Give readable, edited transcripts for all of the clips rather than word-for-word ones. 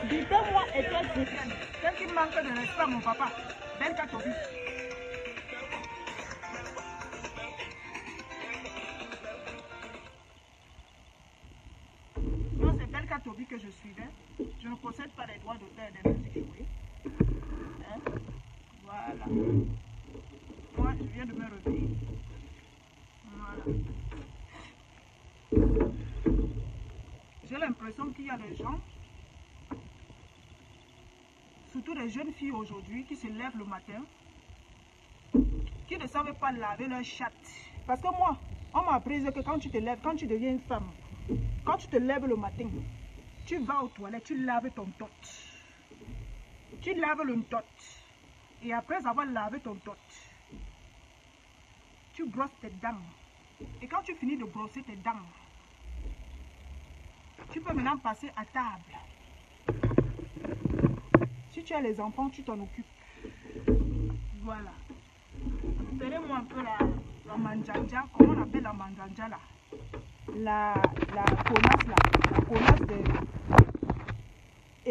Dites-moi, étoile chrétienne, celle qui manque de respect à mon papa, Belka Tobi. Non, c'est Belka Tobi que je suivais. Je ne possède pas les droits d'auteur des musiques jouées. Hein? Voilà. Moi, je viens de me réveiller. Voilà. J'ai l'impression qu'il y a des gens, surtout des jeunes filles aujourd'hui, qui se lèvent le matin, qui ne savent pas laver leur chatte. Parce que moi, on m'a appris que quand tu te lèves, quand tu deviens une femme, quand tu te lèves le matin, tu vas aux toilettes, tu laves ton tot. Tu laves le tot. Et après avoir lavé ton tot, tu brosses tes dents. Et quand tu finis de brosser tes dents, tu peux maintenant passer à table. Si tu as les enfants, tu t'en occupes. Voilà. Appelez-moi un peu la manjanja. Comment on appelle la manjanja là? La connasse là. La connasse des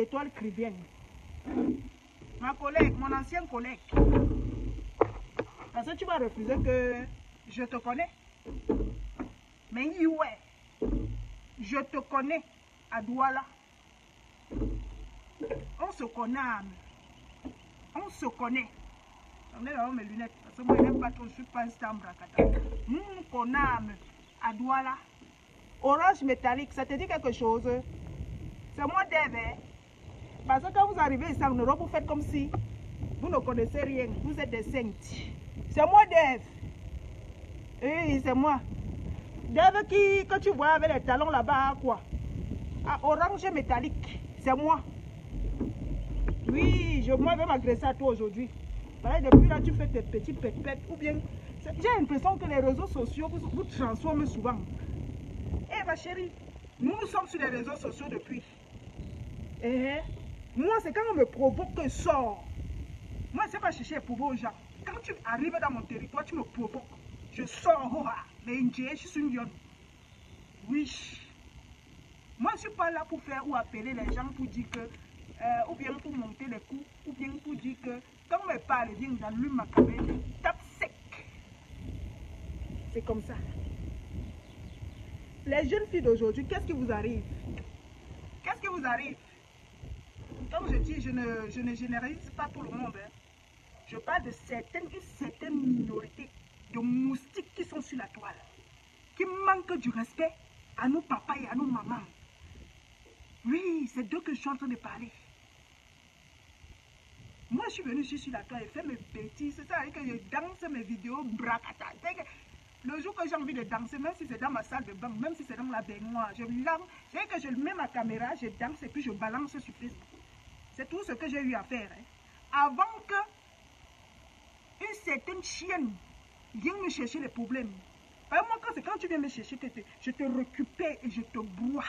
étoiles cribiennes. Ma collègue, mon ancien collègue. Parce que tu vas refuser que je te connais. Mais ouais. Je te connais à Douala. On se connaît. On se connaît. Attendez là mes lunettes. Parce que moi je n'aime pas trop, je ne suis pas un stambracata. Nous connaissons à Douala. Orange métallique, ça te dit quelque chose? C'est moi Dave. Parce que quand vous arrivez ici en Europe, vous faites comme si vous ne connaissez rien. Vous êtes des saintes. C'est moi Dave. Oui, c'est moi. Dave qui, que tu vois avec les talons là-bas, quoi? Ah, orange métallique, c'est moi. Oui, moi je vais m'agresser à toi aujourd'hui. Voilà, depuis là, tu fais tes petits pètes ou bien... J'ai l'impression que les réseaux sociaux vous transforment souvent. Eh ma chérie, nous sommes sur les réseaux sociaux depuis. Moi, c'est quand on me provoque que je sors. Moi, je ne sais pas chercher pour vos gens. Quand tu arrives dans mon territoire, tu me provoques. Je sors, mais je suis une lionne. Oui. Moi, je ne suis pas là pour faire ou appeler les gens pour dire que, ou bien pour monter les coups, ou bien pour dire que, quand on me parle, viens d'allumer ma caméra, tape sec. C'est comme ça. Les jeunes filles d'aujourd'hui, qu'est-ce qui vous arrive? Qu'est-ce qui vous arrive? Comme je dis, je ne généralise pas tout le monde. Hein. Je parle de une certaine minorité de moustiques qui sont sur la toile, qui manquent du respect à nos papas et à nos mamans. Oui, c'est d'eux que je suis en train de parler. Moi, je suis venue sur la toile et faire mes bêtises. C'est ça que je danse mes vidéos bracata. Le jour que j'ai envie de danser, même si c'est dans ma salle de bain, même si c'est dans la baignoire, je mets ma caméra, je danse et puis je balance sur Facebook. C'est tout ce que j'ai eu à faire. Hein. Avant que une certaine chienne vienne me chercher les problèmes. Par moi, quand tu viens me chercher, je te récupère et je te broie.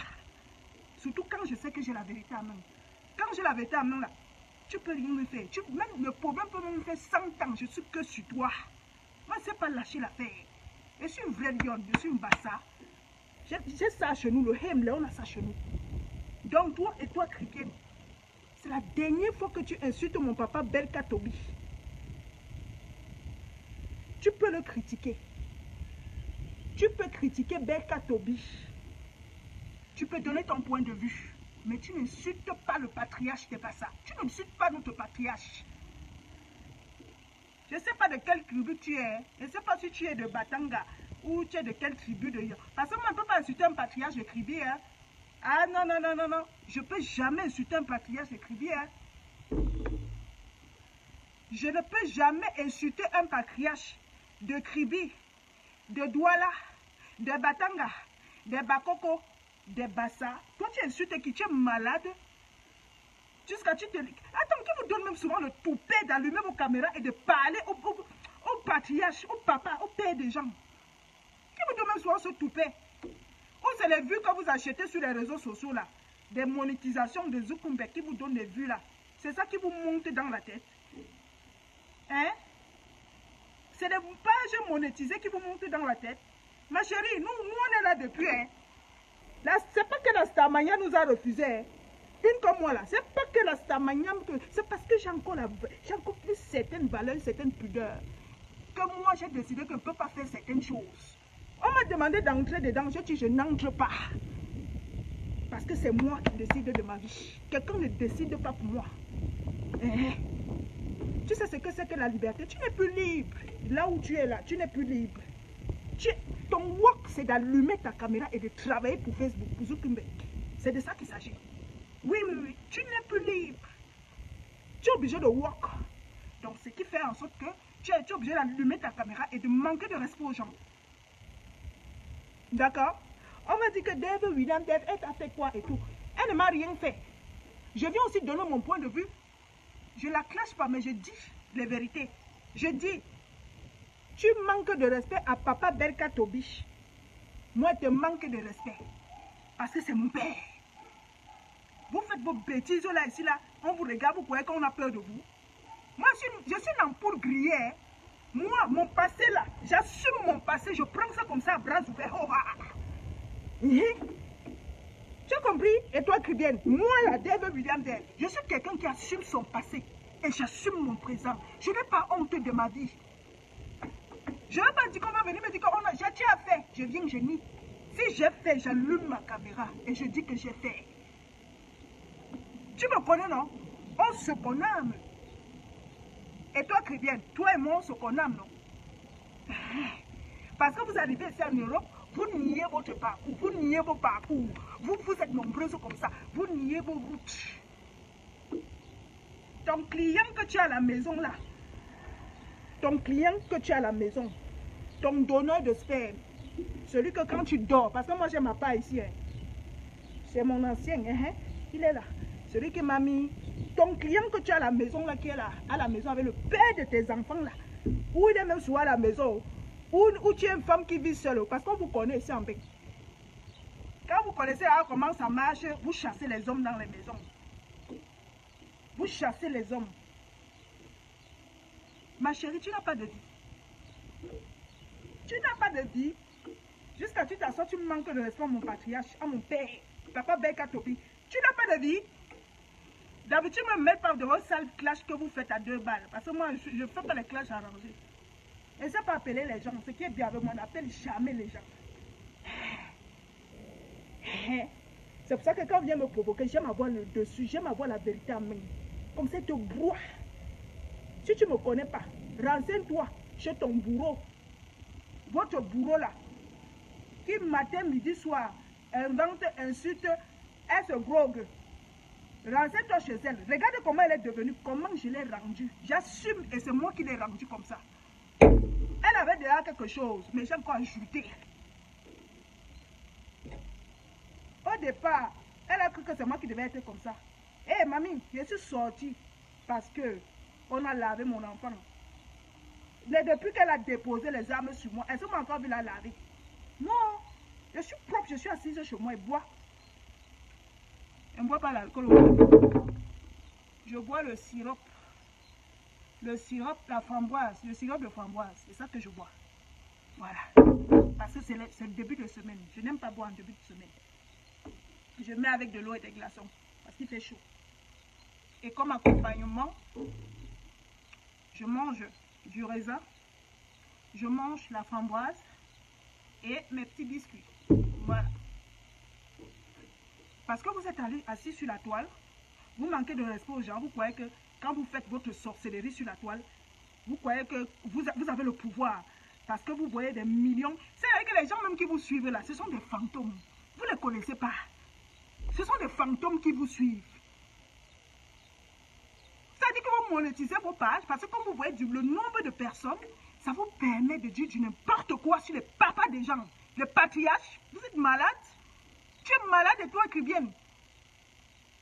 Surtout quand je sais que j'ai la vérité à main. Quand j'ai la vérité à main, là, tu peux rien me faire. Même le problème peut me faire 100 ans, je suis que sur toi. Moi, je ne sais pas lâcher l'affaire. Je suis une vraie lionne, je suis une bassa. J'ai ça chez nous, le hem, on a ça chez nous. Donc, toi et toi, chrétienne, c'est la dernière fois que tu insultes mon papa Belka Tobi. Tu peux le critiquer. Tu peux critiquer Belka Tobi. Tu peux donner ton point de vue. Mais tu n'insultes pas le patriarche des Bassa. Tu n'insultes pas notre patriarche. Je ne sais pas de quelle tribu tu es. Je ne sais pas si tu es de Batanga ou tu es de quelle tribu de... Parce que moi, je ne peux pas insulter un patriarche de Kribi. Hein. Ah non, non, non, non, non. Je ne peux jamais insulter un patriarche de Kribi. Hein. Je ne peux jamais insulter un patriarche de Kribi, de Douala, de Batanga, de Bakoko, de Bassa. Toi, tu insultes qui? Tu es malade? Jusqu'à tu te... Attends, qui vous donne même souvent le toupet d'allumer vos caméras et de parler au patriarche, au papa, au père des gens? Qui vous donne même souvent ce toupet? Ou c'est les vues que vous achetez sur les réseaux sociaux là? Des monétisations de Zukumbe qui vous donnent des vues là? C'est ça qui vous monte dans la tête? Hein? C'est des pages monétisées qui vous montent dans la tête? Ma chérie, nous on est là depuis. Hein? C'est pas que la Starmania nous a refusé. Hein? Une comme moi là, c'est pas que la stamaniam, c'est parce que j'ai encore plus certaines valeurs, certaines pudeurs. Que moi j'ai décidé que je ne peux pas faire certaines choses. On m'a demandé d'entrer dedans, je dis je n'entre pas. Parce que c'est moi qui décide de ma vie. Quelqu'un ne décide pas pour moi. Tu sais ce que c'est que la liberté? Tu n'es plus libre. Là où tu es là, tu n'es plus libre. Ton work, c'est d'allumer ta caméra et de travailler pour Facebook, pour Zuckerberg. C'est de ça qu'il s'agit. Oui, tu n'es plus libre. Tu es obligé de work. Donc, ce qui fait en sorte que tu es obligé d'allumer ta caméra et de manquer de respect aux gens. D'accord? On m'a dit que Dave William, Dave, elle a fait quoi et tout. Elle ne m'a rien fait. Je viens aussi donner mon point de vue. Je ne la clash pas, mais je dis les vérités. Je dis, tu manques de respect à Papa Berka Tobish. Moi, je te manque de respect. Parce que c'est mon père. Vous faites vos bêtises là, ici, là. On vous regarde, vous croyez qu'on a peur de vous. Moi, je suis une ampoule grillée. Moi, mon passé là, j'assume mon passé. Je prends ça comme ça à bras ouverts. Oh, tu as compris? Et toi, Cribienne, moi, là, Dave William Dave, je suis quelqu'un qui assume son passé. Et j'assume mon présent. Je n'ai pas honte de ma vie. Je n'ai pas dit qu'on va venir me dire que j'ai fait. Je viens, je nie. Si j'ai fait, j'allume ma caméra et je dis que j'ai fait. Tu me connais, non? On se connaît. Et toi, Cribienne, toi et moi, on se connaît, non? Parce que vous arrivez ici en Europe, vous niez votre parcours, vous niez vos parcours. Vous êtes nombreuses comme ça. Vous niez vos routes. Ton client que tu as à la maison là, ton client que tu as à la maison, ton donneur de sperme, celui que quand tu dors, parce que moi j'ai ma part ici, hein, c'est mon ancien, hein, il est là, celui qui m'a mis, ton client que tu as à la maison là, qui est là, à la maison avec le père de tes enfants là, ou il est même souvent à la maison, ou tu es une femme qui vit seule, parce qu'on vous connaît ici en Bec. Quand vous connaissez comment ça marche, vous chassez les hommes dans les maisons. Vous chassez les hommes. Ma chérie, tu n'as pas de vie. Tu n'as pas de vie. Jusqu'à tu t'assois, tu manques de respect à mon patriarche, à mon père, Papa Berka Tobi. Tu n'as pas de vie. D'habitude, me mets pas de vos sales clashs que vous faites à 2 balles. Parce que moi, je ne fais pas les clashs arrangés. Et ça pas appeler les gens. Ce qui est bien avec moi, on n'appelle jamais les gens. C'est pour ça que quand on vient me provoquer, j'aime avoir le dessus, j'aime avoir la vérité en main. Comme ça, te broie. Si tu ne me connais pas, renseigne-toi chez ton bourreau. Votre bourreau là, qui matin, midi, soir, invente, insulte, elle se grogue. Renseigne-toi chez elle. Regarde comment elle est devenue, comment je l'ai rendue. J'assume et c'est moi qui l'ai rendue comme ça. Elle avait déjà quelque chose, mais j'ai encore ajouté. Au départ, elle a cru que c'est moi qui devais être comme ça. Hé, mamie, je suis sortie parce que on a lavé mon enfant. Mais depuis qu'elle a déposé les armes sur moi, est-ce qu'on m'a encore vu la laver? Non, je suis propre, je suis assise chez moi et bois. Je ne bois pas l'alcool. Je bois le sirop. Le sirop, la framboise, le sirop de framboise, c'est ça que je bois. Voilà. Parce que c'est le début de semaine. Je n'aime pas boire en début de semaine. Je mets avec de l'eau et des glaçons parce qu'il fait chaud. Et comme accompagnement, je mange du raisin, je mange la framboise et mes petits biscuits. Voilà. Parce que vous êtes assis sur la toile, vous manquez de respect aux gens, vous croyez que quand vous faites votre sorcellerie sur la toile, vous croyez que vous avez le pouvoir. Parce que vous voyez des millions. C'est-à-dire que les gens même qui vous suivent là, ce sont des fantômes. Vous ne les connaissez pas. Ce sont des fantômes qui vous suivent. Ça dit que vous monétisez vos pages parce que quand vous voyez le nombre de personnes, ça vous permet de dire du n'importe quoi sur les papas des gens. Les patriarches, vous êtes malade. Tu es malade et toi, Cribienne.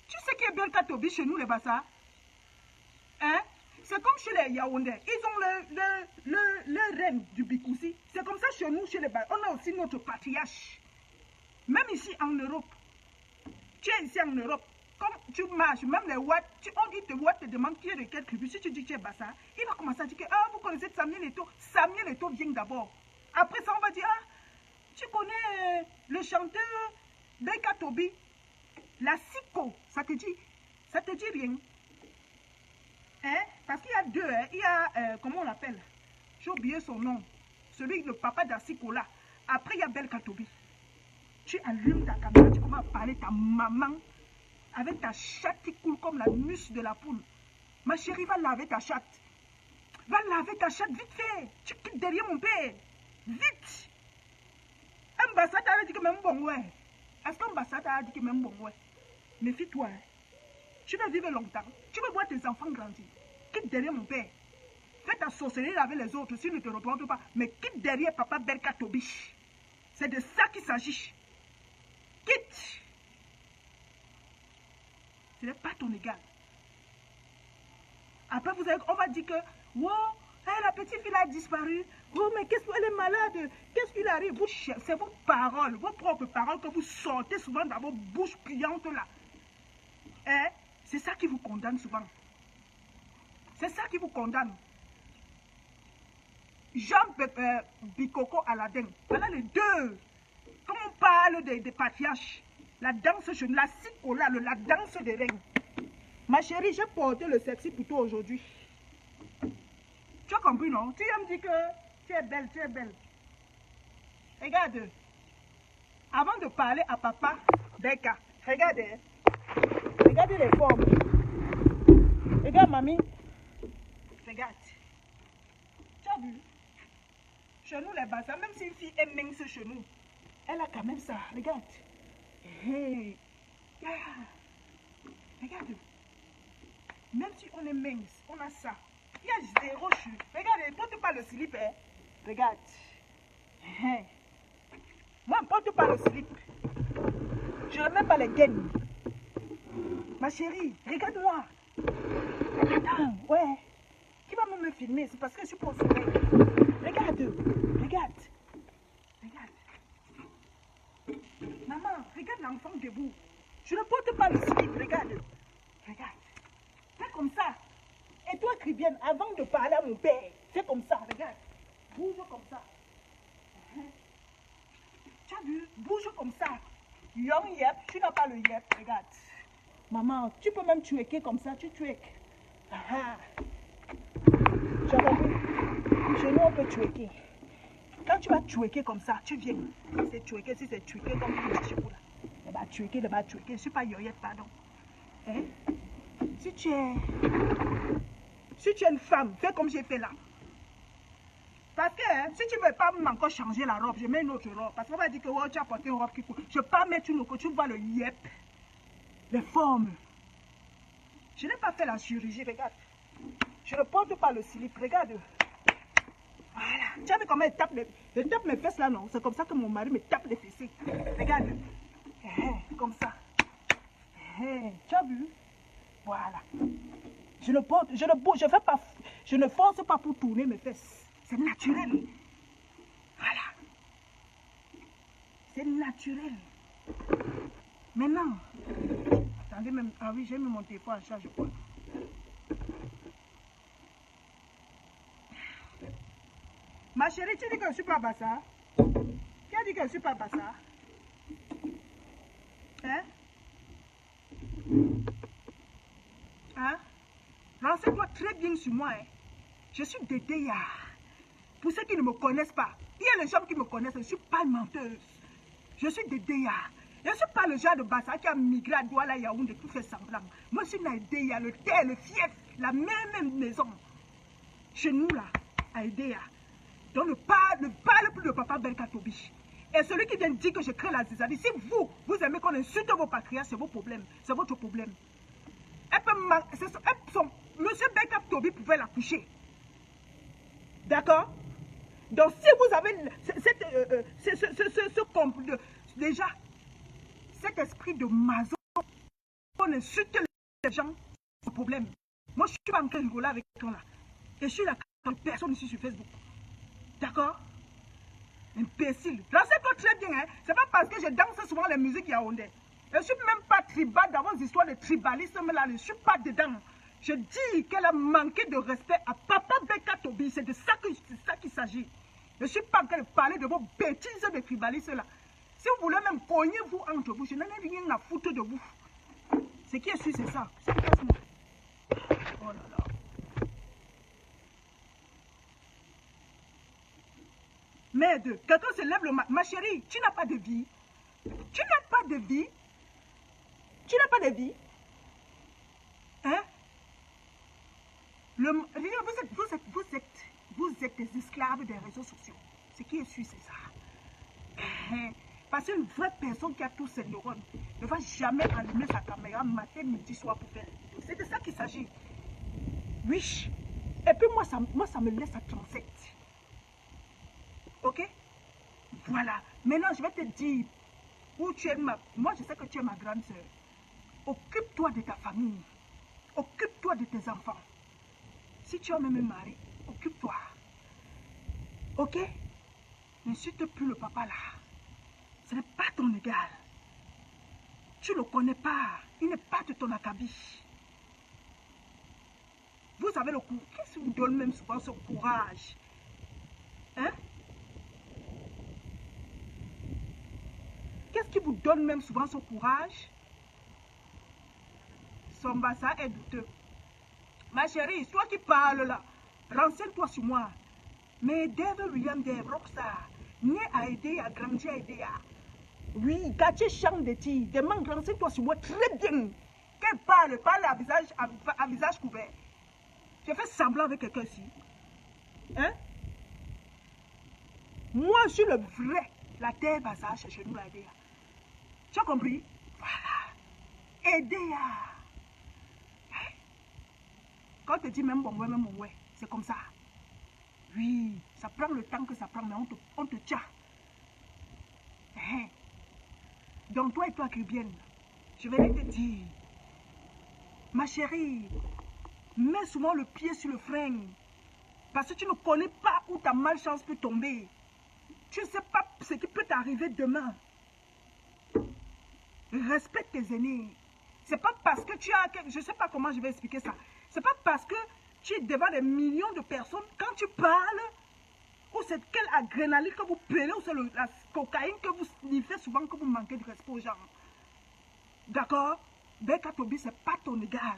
Tu sais qui est Berka Tobi chez nous, les Bassas? Hein? C'est comme chez les Yaoundais. Ils ont le reine du Bikoussi. C'est comme ça chez nous, chez les Bassas. On a aussi notre patriarche. Même ici en Europe. Tu es ici en Europe. Comme tu marches, même les Ouatt, on dit que Ouatt te demande qui est de quelle tribu. Si tu dis que tu es Bassa, il va commencer à dire que vous connaissez Samuel Eto'o. Samuel Eto'o vient d'abord. Après ça, on va dire tu connais le chanteur Berka Tobi. La Siko, ça te dit rien. Hein? Parce qu'il y a deux, hein? Il y a, comment on l'appelle? J'ai oublié son nom. Celui, le papa d'Asiko là. Après, il y a Bel Katobi. Tu allumes ta caméra, tu commences à parler ta maman avec ta chatte qui coule comme la mousse de la poule. Ma chérie, va laver ta chatte. Va laver ta chatte vite fait. Tu quittes derrière mon père. Vite. Ambassade a dit que même bon ouais. Est-ce qu'ambassade a dit que même bon ouais? Méfie-toi. Hein. Tu vas vivre longtemps. Tu vas voir tes enfants grandir. Quitte derrière mon père. Fais ta sorcellerie avec les autres s'ils ne te reprennent pas. Mais quitte derrière papa Berka Tobiche. C'est de ça qu'il s'agit. Quitte. Ce n'est pas ton égal. Après, on va dire que, wow, la petite fille a disparu. Oh, mais qu'est-ce qu'elle est malade? Qu'est-ce qu'il arrive? C'est vos paroles, vos propres paroles que vous sortez souvent dans vos bouches puantes là. Hein? C'est ça qui vous condamne souvent. C'est ça qui vous condamne. Jean Bikoko Aladin. Voilà les deux. Quand on parle des patriarches, la danse chez nous, la Sikola, la danse des reines. Ma chérie, j'ai porté le sexy pour toi aujourd'hui. Tu as compris, non? Tu me dis que tu es belle, tu es belle. Regarde. Avant de parler à papa, Beka, regarde. Regarde les formes. Regarde, mamie. Regarde. Tu as vu? Chez nous, les bassins, même si une fille est mince chez nous, elle a quand même ça. Regarde. Hey. Yeah. Regarde. Même si on est mince, on a ça. Il y a zéro chute. Regarde, ne porte pas le slip. Hein. Regarde. Hey. Moi, ne porte pas le slip. Je ne même pas les gaines. Ma chérie, regarde-moi. Attends, ouais. Qui va me filmer? C'est parce que je suis pour le soleil. Regarde, regarde. Regarde. Maman, regarde l'enfant debout. Je ne porte pas le slip, regarde. Regarde. Fais comme ça. Et toi, Cribienne, avant de parler à mon père, fais comme ça, regarde. Bouge comme ça. Tu as vu? Bouge comme ça. Young yep, tu n'as pas le yep, regarde. Maman, tu peux même twerker comme ça, tu twerk. Tu as compris? Chez nous, on peut twerker. Quand tu vas twerker comme ça, tu viens. C'est twerker, si c'est twerker comme tu dis chez vous là. Twerker, twerker. Je ne suis pas yoyette, pardon. Hein? Si tu es une femme, fais comme j'ai fait là. Parce que hein, si tu ne veux pas encore changer la robe, je mets une autre robe. Parce qu'on va dire que oh, tu as porté une robe qui coûte. Je ne vais pas mettre une autre, tu vois le yep. Les formes. Je n'ai pas fait la chirurgie, regarde. Je ne porte pas le slip, regarde. Voilà. Tu as vu comment il tape mes fesses là, non? C'est comme ça que mon mari me tape les fessiers. Regarde. Comme ça. Tu as vu? Voilà. Je ne porte, je ne bouge, je ne force pas pour tourner mes fesses. C'est naturel. Voilà. C'est naturel. Maintenant, attendez même, ah oui, j'ai mis mon téléphone en charge, je crois. Ma chérie, tu dis que je ne suis pas bassa? Qui a dit que je ne suis pas bassa? Hein? Hein? Renseigne-toi très bien sur moi. Hein? Je suis Dédéa. Pour ceux qui ne me connaissent pas, il y a les gens qui me connaissent, je ne suis pas menteuse. Je suis Dédéa. Je ne suis pas le genre de bassa qui a migré à Douala Yaoundé qui fait semblant. Moi, je suis Naïdéa, le terre, le fief, la même maison. Chez nous, là, à Edéa. Donc, ne parle plus de papa Berka Tobiche. Et celui qui vient dire que je crée la zizanie, si vous aimez qu'on insulte vos patriarches, c'est vos problèmes. C'est votre problème. Monsieur Berka Tobiche pouvait la coucher. D'accord? Donc, si vous avez déjà cet esprit de mazo, on insulte les gens, c'est un problème. Moi, je suis pas en train de rigoler avec toi là. Et je suis là quand personne ici sur Facebook. D'accord? Imbécile. Renseigne-toi très bien, hein. C'est pas parce que je danse souvent les musiques yaoundais. Je ne suis même pas tribal dans vos histoires de tribalisme là. Je ne suis pas dedans. Je dis qu'elle a manqué de respect à papa Berka Tobiche. C'est de ça qu'il s'agit. Je ne suis pas en train de parler de vos bêtises de tribalisme là. Si vous voulez même cogner vous entre vous, je n'en ai rien à foutre de vous. Ce qui est sûr, c'est ça. C'est moi. Oh là là. Merde, quelqu'un se lève le matin. Ma chérie, tu n'as pas de vie. Tu n'as pas de vie. Tu n'as pas de vie. Hein? Vous êtes des esclaves des réseaux sociaux. Ce qui est sûr, c'est ça. Parce qu'une vraie personne qui a tous ses neurones ne va jamais allumer sa caméra matin, midi, soir pour faire une vidéo. C'est de ça qu'il s'agit. Oui. Et puis moi, ça me laisse à 37. Ok? Voilà. Maintenant, je vais te dire où tu es Moi, je sais que tu es ma grande soeur. Occupe-toi de ta famille. Occupe-toi de tes enfants. Si tu as même un mari, occupe-toi. Ok? N'insulte plus le papa là. Ce n'est pas ton égal. Tu ne le connais pas. Il n'est pas de ton acabit. Vous avez le courage. Qu'est-ce qui vous donne même souvent ce courage? Hein? Qu'est-ce qui vous donne même souvent ce courage? Son bassin est douteux. Ma chérie, toi qui parles là, renseigne-toi sur moi. Mais David William de Rockstar, né à aider, à grandir à aider. Oui, Gatier chante de ti. Demande, renseigne-toi sur moi très bien. Qu'elle parle à visage couvert. Je fais semblant avec quelqu'un ici. Hein? Moi, je suis le vrai. La terre basage chez nous, la idée. Tu as compris? Voilà. Aider. Quand on te dit même bon ouais, c'est comme ça. Oui, ça prend le temps que ça prend, mais on te tient. Donc toi et toi qui viens, je vais te dire, ma chérie, mets souvent le pied sur le frein. Parce que tu ne connais pas où ta malchance peut tomber. Tu ne sais pas ce qui peut t'arriver demain. Respecte tes aînés. C'est pas parce que tu as... Je ne sais pas comment je vais expliquer ça. C'est pas parce que tu es devant des millions de personnes, quand tu parles, ou c'est quelle adrénaline que vous prenez, ou c'est la cocaïne que vous sniffez souvent, que vous manquez de respect aux gens. D'accord? Beka Tobi, c'est pas ton égal.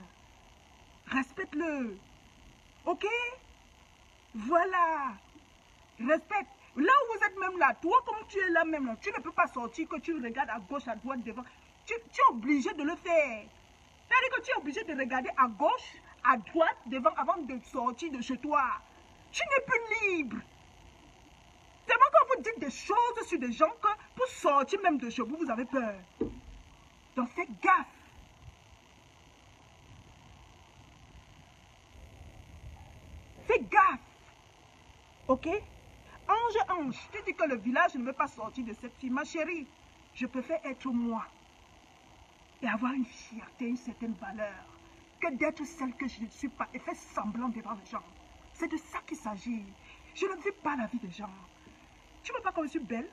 Respecte-le. Ok? Voilà. Respecte. Là où vous êtes même là, toi comme tu es là même, là, tu ne peux pas sortir que tu regardes à gauche, à droite, devant. Tu es obligé de le faire. C'est-à-dire que tu es obligé de regarder à gauche, à droite, devant, avant de sortir de chez toi. Tu n'es plus libre. Tellement quand vous dites des choses sur des gens que pour sortir même de chez vous, vous avez peur. Donc faites gaffe. Faites gaffe. Ok? Ange, tu dis que le village ne veut pas sortir de cette fille. Ma chérie, je préfère être moi et avoir une fierté, une certaine valeur, que d'être celle que je ne suis pas et faire semblant devant les gens. C'est de ça qu'il s'agit. Je ne vis pas la vie des gens. Tu ne veux pas que je suis belle?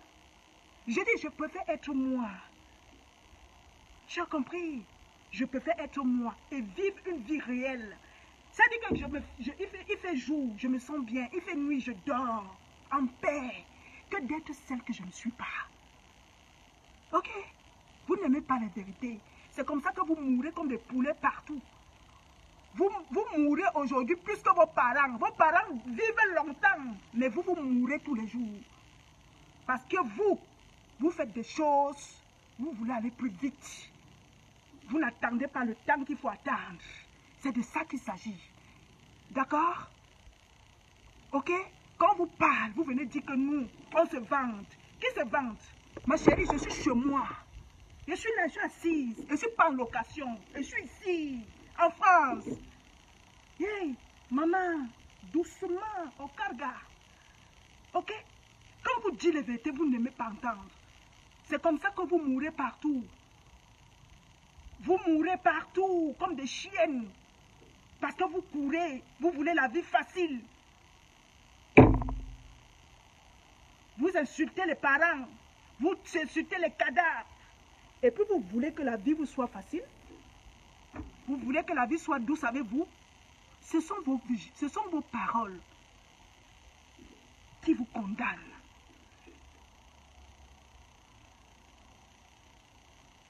Je dis, je préfère être moi. Tu as compris? Je préfère être moi et vivre une vie réelle. Ça dit que il fait jour, je me sens bien. Il fait nuit, je dors en paix. Que d'être celle que je ne suis pas. Ok? Vous n'aimez pas la vérité. C'est comme ça que vous mourrez comme des poulets partout. Vous mourrez aujourd'hui plus que vos parents. Vos parents vivent longtemps, mais vous mourrez tous les jours. Parce que vous faites des choses, vous voulez aller plus vite. Vous n'attendez pas le temps qu'il faut attendre. C'est de ça qu'il s'agit. D'accord? Ok? Quand vous parlez, vous venez dire que nous, on se vante. Qui se vante? Ma chérie, je suis chez moi. Je suis là, je suis assise. Je ne suis pas en location. Je suis ici, en France. Hey, maman, doucement, au carga. Ok? Quand vous dites la vérité, vous n'aimez pas entendre. C'est comme ça que vous mourrez partout. Vous mourrez partout, comme des chiennes. Parce que vous courez, vous voulez la vie facile. Vous insultez les parents, vous insultez les cadavres. Et puis vous voulez que la vie vous soit facile. Vous voulez que la vie soit douce avec vous. Ce sont vos paroles qui vous condamnent.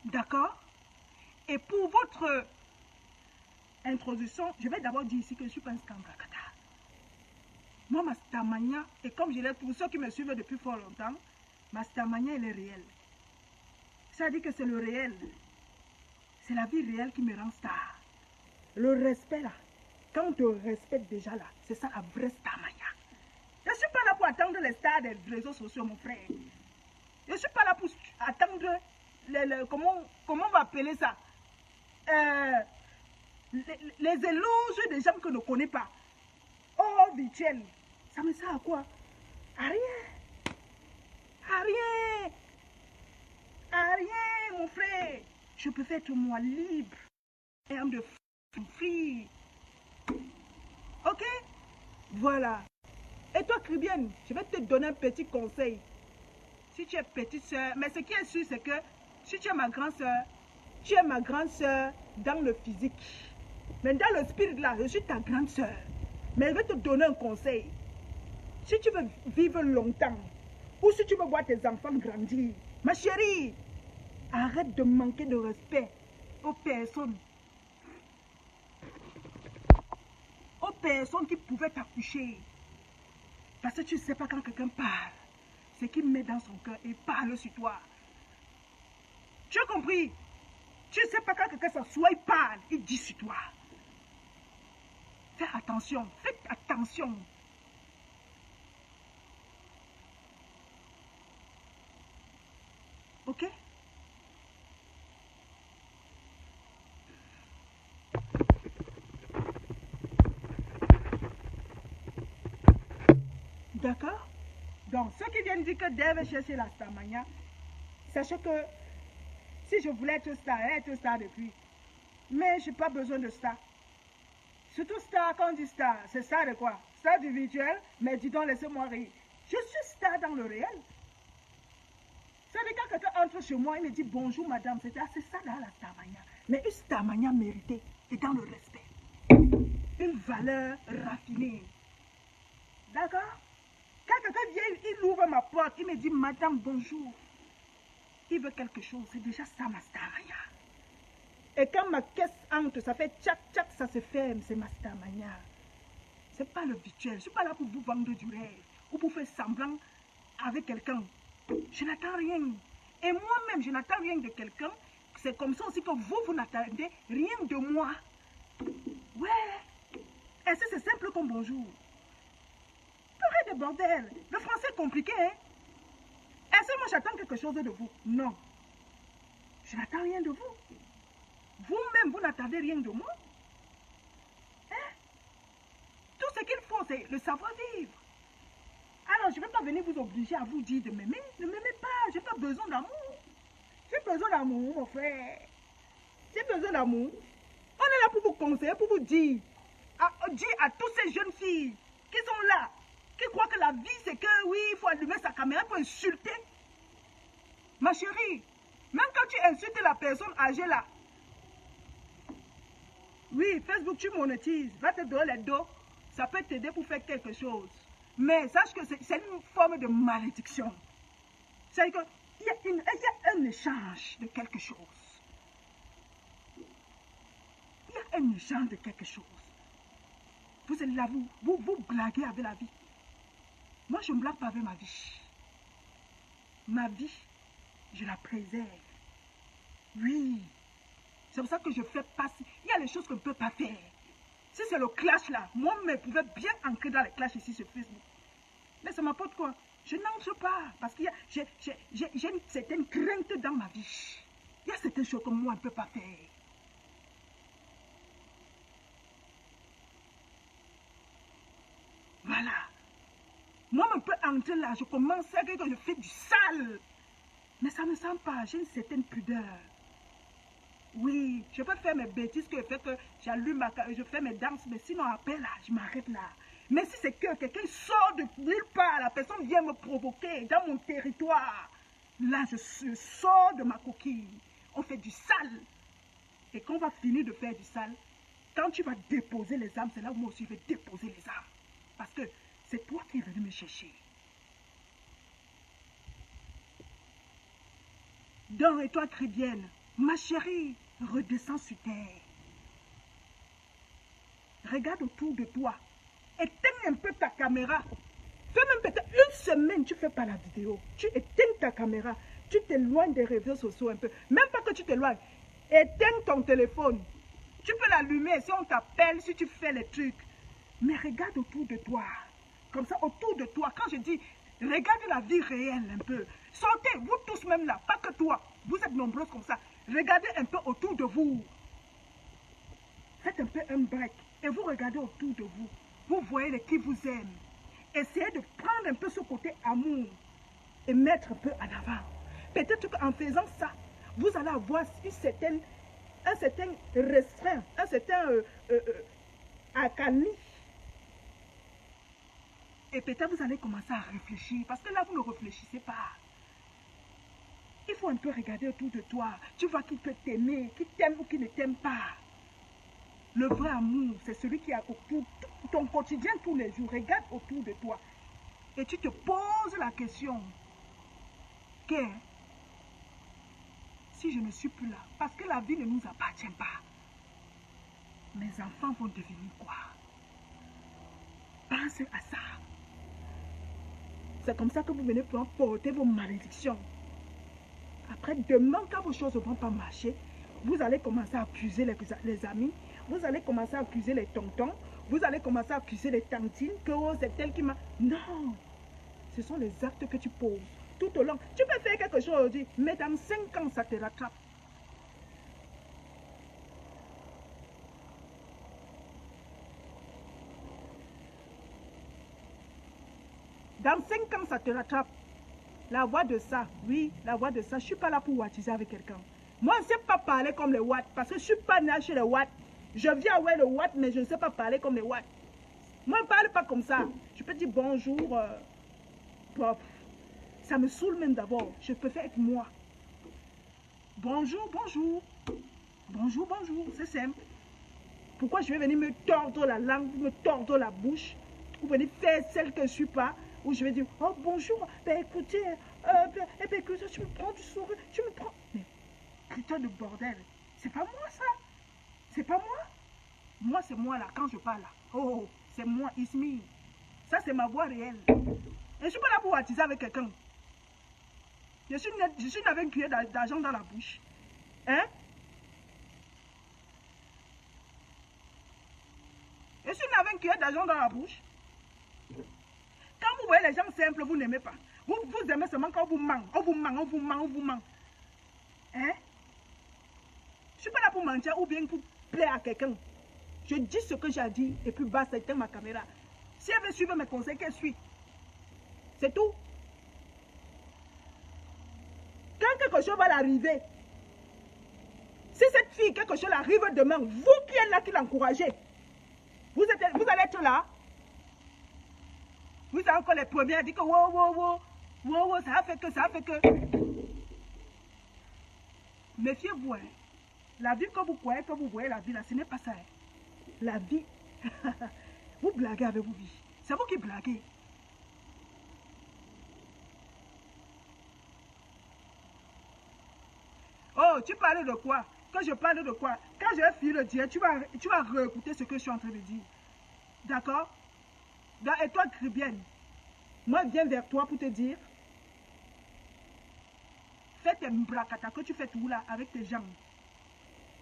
D'accord? Et pour votre introduction, je vais d'abord dire ici que je ne suis pas un scambrakata. Moi, ma stamania, et comme je l'ai pour ceux qui me suivent depuis fort longtemps, ma stamania, elle est réelle. Ça dit que c'est le réel. C'est la vie réelle qui me rend star. Le respect là, quand on te respecte déjà là, c'est ça la vraie stamania. Je ne suis pas là pour attendre les stars des réseaux sociaux, mon frère. Je ne suis pas là pour attendre comment on va appeler ça, les éloges des gens que je ne connais pas. Oh, virtuel. Ça me sert à quoi? À rien. À rien. À rien, mon frère. Je peux être moi libre. Et homme de free. Ok? Voilà. Et toi, Cribienne, je vais te donner un petit conseil. Si tu es petite soeur, mais ce qui est sûr, c'est que si tu es ma grande soeur, tu es ma grande soeur dans le physique. Mais dans le spirit là, je suis ta grande soeur. Mais je vais te donner un conseil. Si tu veux vivre longtemps, ou si tu veux voir tes enfants grandir, ma chérie, arrête de manquer de respect aux personnes qui pouvaient t'accoucher. Parce que tu ne sais pas quand quelqu'un parle, ce qu'il met dans son cœur et parle sur toi. Tu as compris? Tu ne sais pas quand quelqu'un s'assoit, il parle, il dit sur toi. Fais attention, faites attention. Ok? D'accord? Donc, ceux qui viennent dire que Dave chercher la stamania, sachez que si je voulais être star, elle est star depuis. Mais je n'ai pas besoin de star. Surtout star, quand on dit star, c'est star de quoi? Star du virtuel, mais dis donc, laissez-moi rire. Je suis star dans le réel. Ça veut dire quand quelqu'un entre chez moi, il me dit bonjour madame, c'est ça là la stamania. Mais une stamania méritée et dans le respect. Une valeur raffinée. D'accord? Quand quelqu'un vient, il ouvre ma porte, il me dit madame bonjour. Il veut quelque chose, c'est déjà ça ma stamania. Et quand ma caisse entre, ça fait tchac tchac, ça se ferme, c'est ma stamania. C'est pas le virtuel, je ne suis pas là pour vous vendre du rêve ou pour faire semblant avec quelqu'un. Je n'attends rien. Et moi-même, je n'attends rien de quelqu'un. C'est comme ça aussi que vous n'attendez rien de moi. Ouais. Et c'est simple comme bonjour. Arrête de bordel. Le français est compliqué, hein. Est-ce que moi j'attends quelque chose de vous? Non. Je n'attends rien de vous. Vous-même, vous n'attendez rien de moi. Hein? Tout ce qu'il faut, c'est le savoir-vivre. Alors, je ne vais pas venir vous obliger à vous dire de m'aimer. Ne m'aimez pas, je n'ai pas besoin d'amour. J'ai besoin d'amour, mon frère. J'ai besoin d'amour. On est là pour vous conseiller, pour vous dire à toutes ces jeunes filles qui sont là, qui croient que la vie, c'est que oui, il faut allumer sa caméra pour insulter. Ma chérie, même quand tu insultes la personne âgée là, oui, Facebook, tu monétises, va te donner les dos, ça peut t'aider pour faire quelque chose. Mais sache que c'est une forme de malédiction. C'est-à-dire qu'il y a un échange de quelque chose. Il y a un échange de quelque chose. Vous êtes là, vous blaguez avec la vie. Moi, je ne blague pas avec ma vie. Ma vie, je la préserve. Oui. C'est pour ça que je fais passer. Il y a les choses qu'on ne peut pas faire. Si c'est le clash là, moi, je pouvais bien entrer dans les clashs ici sur Facebook. Mais ça m'apporte quoi? Je n'entre pas parce qu'il y a j'ai une certaine crainte dans ma vie. Il y a certaines choses que moi, je ne peux pas faire. Voilà. Moi, je peux entrer là, je commence à dire que je fais du sale. Mais ça ne me sent pas, j'ai une certaine pudeur. Oui, je peux faire mes bêtises que fait que j'allume je fais mes danses, mais sinon après là, je m'arrête là. Mais si c'est que quelqu'un sort de nulle part, la personne vient me provoquer dans mon territoire, là je sors de ma coquille. On fait du sale. Et quand on va finir de faire du sale, quand tu vas déposer les âmes, c'est là où moi aussi je vais déposer les âmes. Parce que c'est toi qui es venu me chercher. Donc, et toi, Cribienne, ma chérie, redescends sur terre. Regarde autour de toi. Éteins un peu ta caméra. Fais même peut-être une semaine, tu ne fais pas la vidéo. Tu éteins ta caméra. Tu t'éloignes des réseaux sociaux un peu. Même pas que tu t'éloignes. Éteins ton téléphone. Tu peux l'allumer si on t'appelle, si tu fais les trucs. Mais regarde autour de toi. Comme ça, autour de toi. Quand je dis, regarde la vie réelle un peu. Sortez, vous tous même là. Pas que toi. Vous êtes nombreux comme ça. Regardez un peu autour de vous. Faites un peu un break. Et vous regardez autour de vous. Vous voyez les qui vous aiment. Essayez de prendre un peu ce côté amour et mettre un peu en avant. Peut-être qu'en faisant ça, vous allez avoir un certain restreint, un certain accalmie. Et peut-être vous allez commencer à réfléchir. Parce que là, vous ne réfléchissez pas. Il faut un peu regarder autour de toi. Tu vois qui peut t'aimer, qui t'aime ou qui ne t'aime pas. Le vrai amour, c'est celui qui a autour ton quotidien tous les jours. Regarde autour de toi. Et tu te poses la question. Que si je ne suis plus là, parce que la vie ne nous appartient pas, mes enfants vont devenir quoi? Pense à ça. C'est comme ça que vous venez pour porter vos malédictions. Après, demain, quand vos choses ne vont pas marcher, vous allez commencer à accuser les amis, vous allez commencer à accuser les tontons, vous allez commencer à accuser les tantines, que oh, c'est elle qui m'a... Non, ce sont les actes que tu poses tout au long. Tu peux faire quelque chose aujourd'hui, mais dans 5 ans, ça te rattrape. Dans 5 ans, ça te rattrape. La voix de ça, oui, la voix de ça, je ne suis pas là pour wattiser avec quelqu'un. Moi, je ne sais pas parler comme les watts, parce que je ne suis pas né chez les watts. Je viens avec le watt, mais je ne sais pas parler comme les watts. Moi, je ne parle pas comme ça. Je peux dire bonjour, prof. Ça me saoule même d'abord. Je préfère être moi. Bonjour, bonjour. Bonjour, bonjour. C'est simple. Pourquoi je vais venir me tordre la langue, me tordre la bouche, ou venir faire celle que je ne suis pas, où je vais dire, oh bonjour, ben écoutez, écoutez, tu me prends du sourire, tu me prends... Mais putain de bordel, c'est pas moi ça. C'est pas moi. Moi, c'est moi là, quand je parle là. Oh, c'est moi, it's me. Ça, c'est ma voix réelle. Et je ne suis pas là pour attiser avec quelqu'un. Je suis né avec une cuillère d'argent dans la bouche. Hein? Je suis né avec une cuillère d'argent dans la bouche. Quand vous voyez les gens simples, vous n'aimez pas. Vous aimez seulement quand on vous manque. On vous manque, on vous manque, on vous manque. Hein? Je ne suis pas là pour mentir ou bien pour plaire à quelqu'un. Je dis ce que j'ai dit et puis basta, c'était ma caméra. Si elle veut suivre mes conseils, qu'elle suit. C'est tout. Quand quelque chose va l'arriver, si cette fille, quelque chose arrive demain, vous qui êtes là, qui l'encouragez, vous allez être là. Vous êtes encore les premiers à dire que wow, ça a fait que, ça a fait que. Méfiez-vous. Hein. La vie que vous croyez, que vous voyez la vie là, ce n'est pas ça. Hein. La vie, vous blaguez avec vos vies. C'est vous qui blaguez. Oh, tu parlais de quoi? Que je parle de quoi? Quand je vais finir le dire, tu vas réécouter ce que je suis en train de dire. D'accord? Et toi, Gribienne, moi, je viens vers toi pour te dire, fais tes bracata que tu fais tout là avec tes jambes.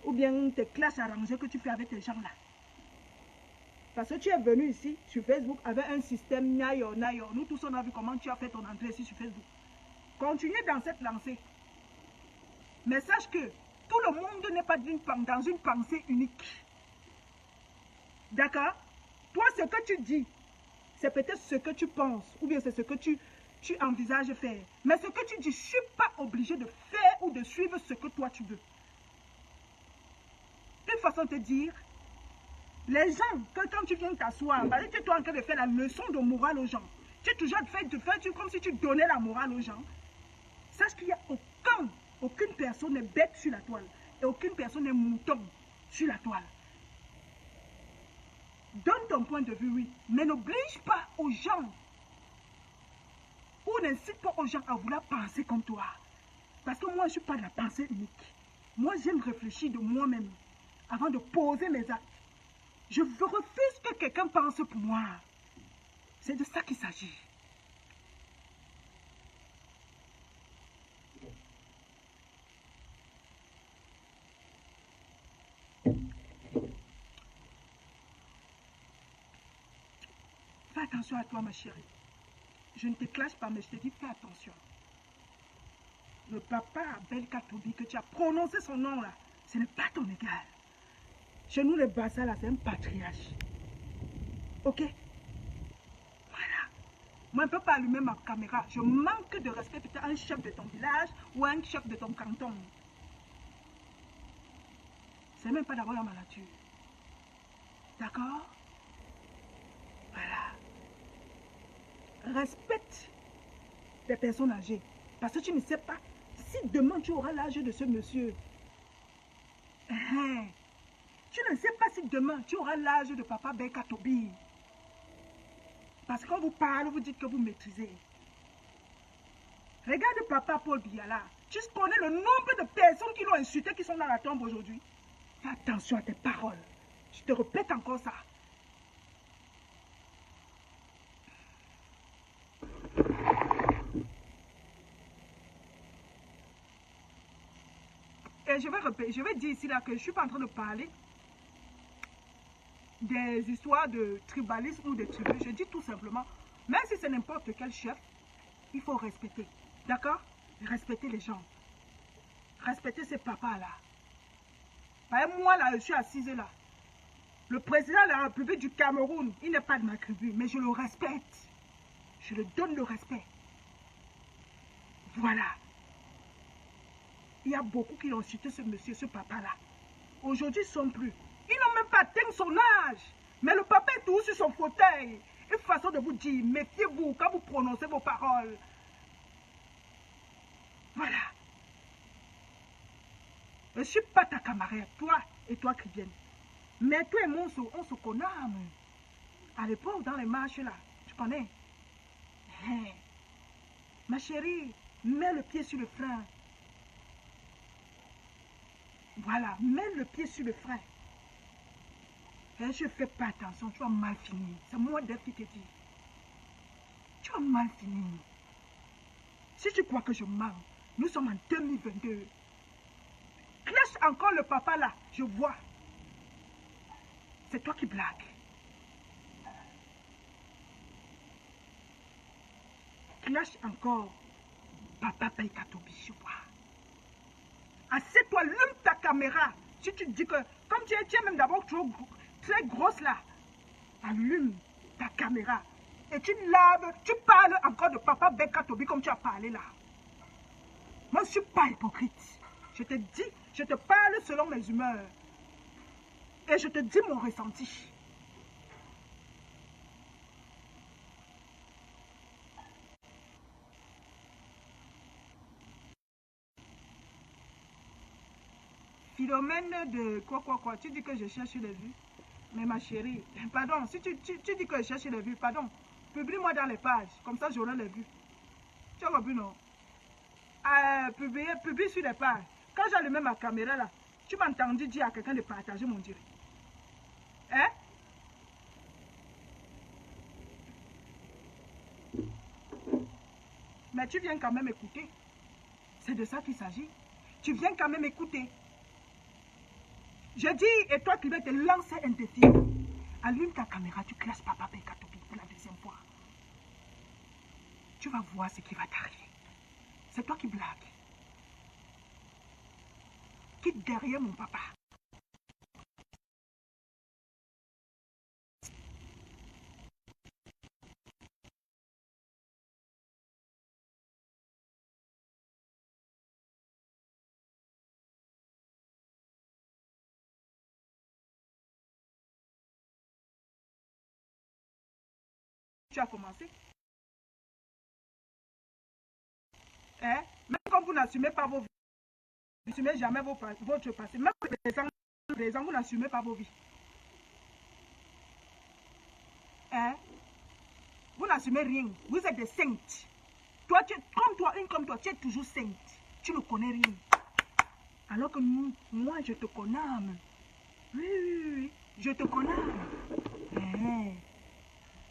Ou bien tes classes arrangées que tu fais avec tes jambes là. Parce que tu es venu ici sur Facebook avec un système nayo. Nous tous on a vu comment tu as fait ton entrée ici sur Facebook. Continue dans cette lancée. Mais sache que tout le monde n'est pas dans une pensée unique. D'accord? Toi, ce que tu dis, c'est peut-être ce que tu penses, ou bien c'est ce que tu envisages de faire. Mais ce que tu dis, je ne suis pas obligé de faire ou de suivre ce que toi tu veux. Une façon de te dire, les gens, que quand tu viens t'asseoir, parce que tu es en train de faire la leçon de morale aux gens, tu es toujours en train de faire comme si tu donnais la morale aux gens. Sache qu'il n'y a aucune personne n'est bête sur la toile. Et aucune personne n'est mouton sur la toile. Donne ton point de vue, oui. Mais n'oblige pas aux gens. Ou n'incite pas aux gens à vouloir penser comme toi. Parce que moi, je ne suis pas de la pensée unique. Moi, j'aime réfléchir de moi-même avant de poser mes actes. Je refuse que quelqu'un pense pour moi. C'est de ça qu'il s'agit. Fais attention à toi, ma chérie. Je ne te clash pas, mais je te dis, fais attention. Le papa Abel Katobi, que tu as prononcé son nom là, ce n'est pas ton égal. Chez nous, les Bassa là, c'est un patriarche. Ok? Voilà. Moi, je ne peux pas allumer ma caméra. Je manque de respect peut-être un chef de ton village ou un chef de ton canton. C'est même pas d'abord dans ma nature. D'accord? Voilà. Respecte les personnes âgées. Parce que tu ne sais pas si demain tu auras l'âge de ce monsieur. Tu ne sais pas si demain tu auras l'âge de papa Bekatobi. Parce que quand vous parlez, vous dites que vous maîtrisez. Regarde papa Paul Biala. Tu connais le nombre de personnes qui l'ont insulté, qui sont dans la tombe aujourd'hui. Fais attention à tes paroles. Je te répète encore ça. Et je vais dire ici là que je ne suis pas en train de parler des histoires de tribalisme ou de tribus. Je dis tout simplement, même si c'est n'importe quel chef, il faut respecter. D'accord? Respecter les gens. Respecter ces papas-là. Moi, là, je suis assise là. Le président de la République du Cameroun, il n'est pas de ma tribu, mais je le respecte. Je lui donne le respect. Voilà. Il y a beaucoup qui ont cité ce monsieur, ce papa-là. Aujourd'hui, ils ne sont plus. Ils n'ont même pas atteint son âge. Mais le papa est toujours sur son fauteuil. Une façon de vous dire, méfiez-vous quand vous prononcez vos paroles. Voilà. Je ne suis pas ta camarade, toi et toi qui viens. Mais toi et moi, on se connaît. À l'époque, dans les marches là, tu connais. Ma chérie, mets le pied sur le frein. Voilà, mets le pied sur le frein. Et je ne fais pas attention, tu vas mal finir. C'est moi d'être qui te dit. Tu vas mal finir. Si tu crois que je mens, nous sommes en 2022. Clash encore le papa là, je vois. C'est toi qui blagues. Clash encore papa Bekatobi, je vois. Assieds-toi, allume ta caméra. Si tu dis que, comme tu es même d'abord très grosse là, allume ta caméra. Et tu laves, tu parles encore de papa Bekatobi comme tu as parlé là. Moi, je ne suis pas hypocrite. Je te dis, je te parle selon mes humeurs. Et je te dis mon ressenti. Philomène de quoi. Tu dis que je cherche les vues. Mais ma chérie, pardon, si tu dis que je cherche les vues, pardon, publie-moi dans les pages. Comme ça, j'aurai les vues. Tu as compris, non? Publie sur les pages. Quand j'allumais ma caméra là, tu m'as entendu dire à quelqu'un de partager mon direct. Hein? Mais tu viens quand même écouter. C'est de ça qu'il s'agit. Tu viens quand même écouter. Je dis, et toi qui vas te lancer un défi, allume ta caméra, tu classes papa Bekatobi pour la deuxième fois. Tu vas voir ce qui va t'arriver. C'est toi qui blagues. Quitte derrière mon papa. Tu as commencé. Hein? Même quand vous n'assumez pas vos vies, vous n'assumez jamais votre passé. Même les ans, vous n'assumez pas vos vies. Hein? Vous n'assumez rien. Vous êtes des saintes. Toi, comme toi, tu es toujours sainte. Tu ne connais rien. Alors que moi, je te connais. Oui, oui, oui, je te connais.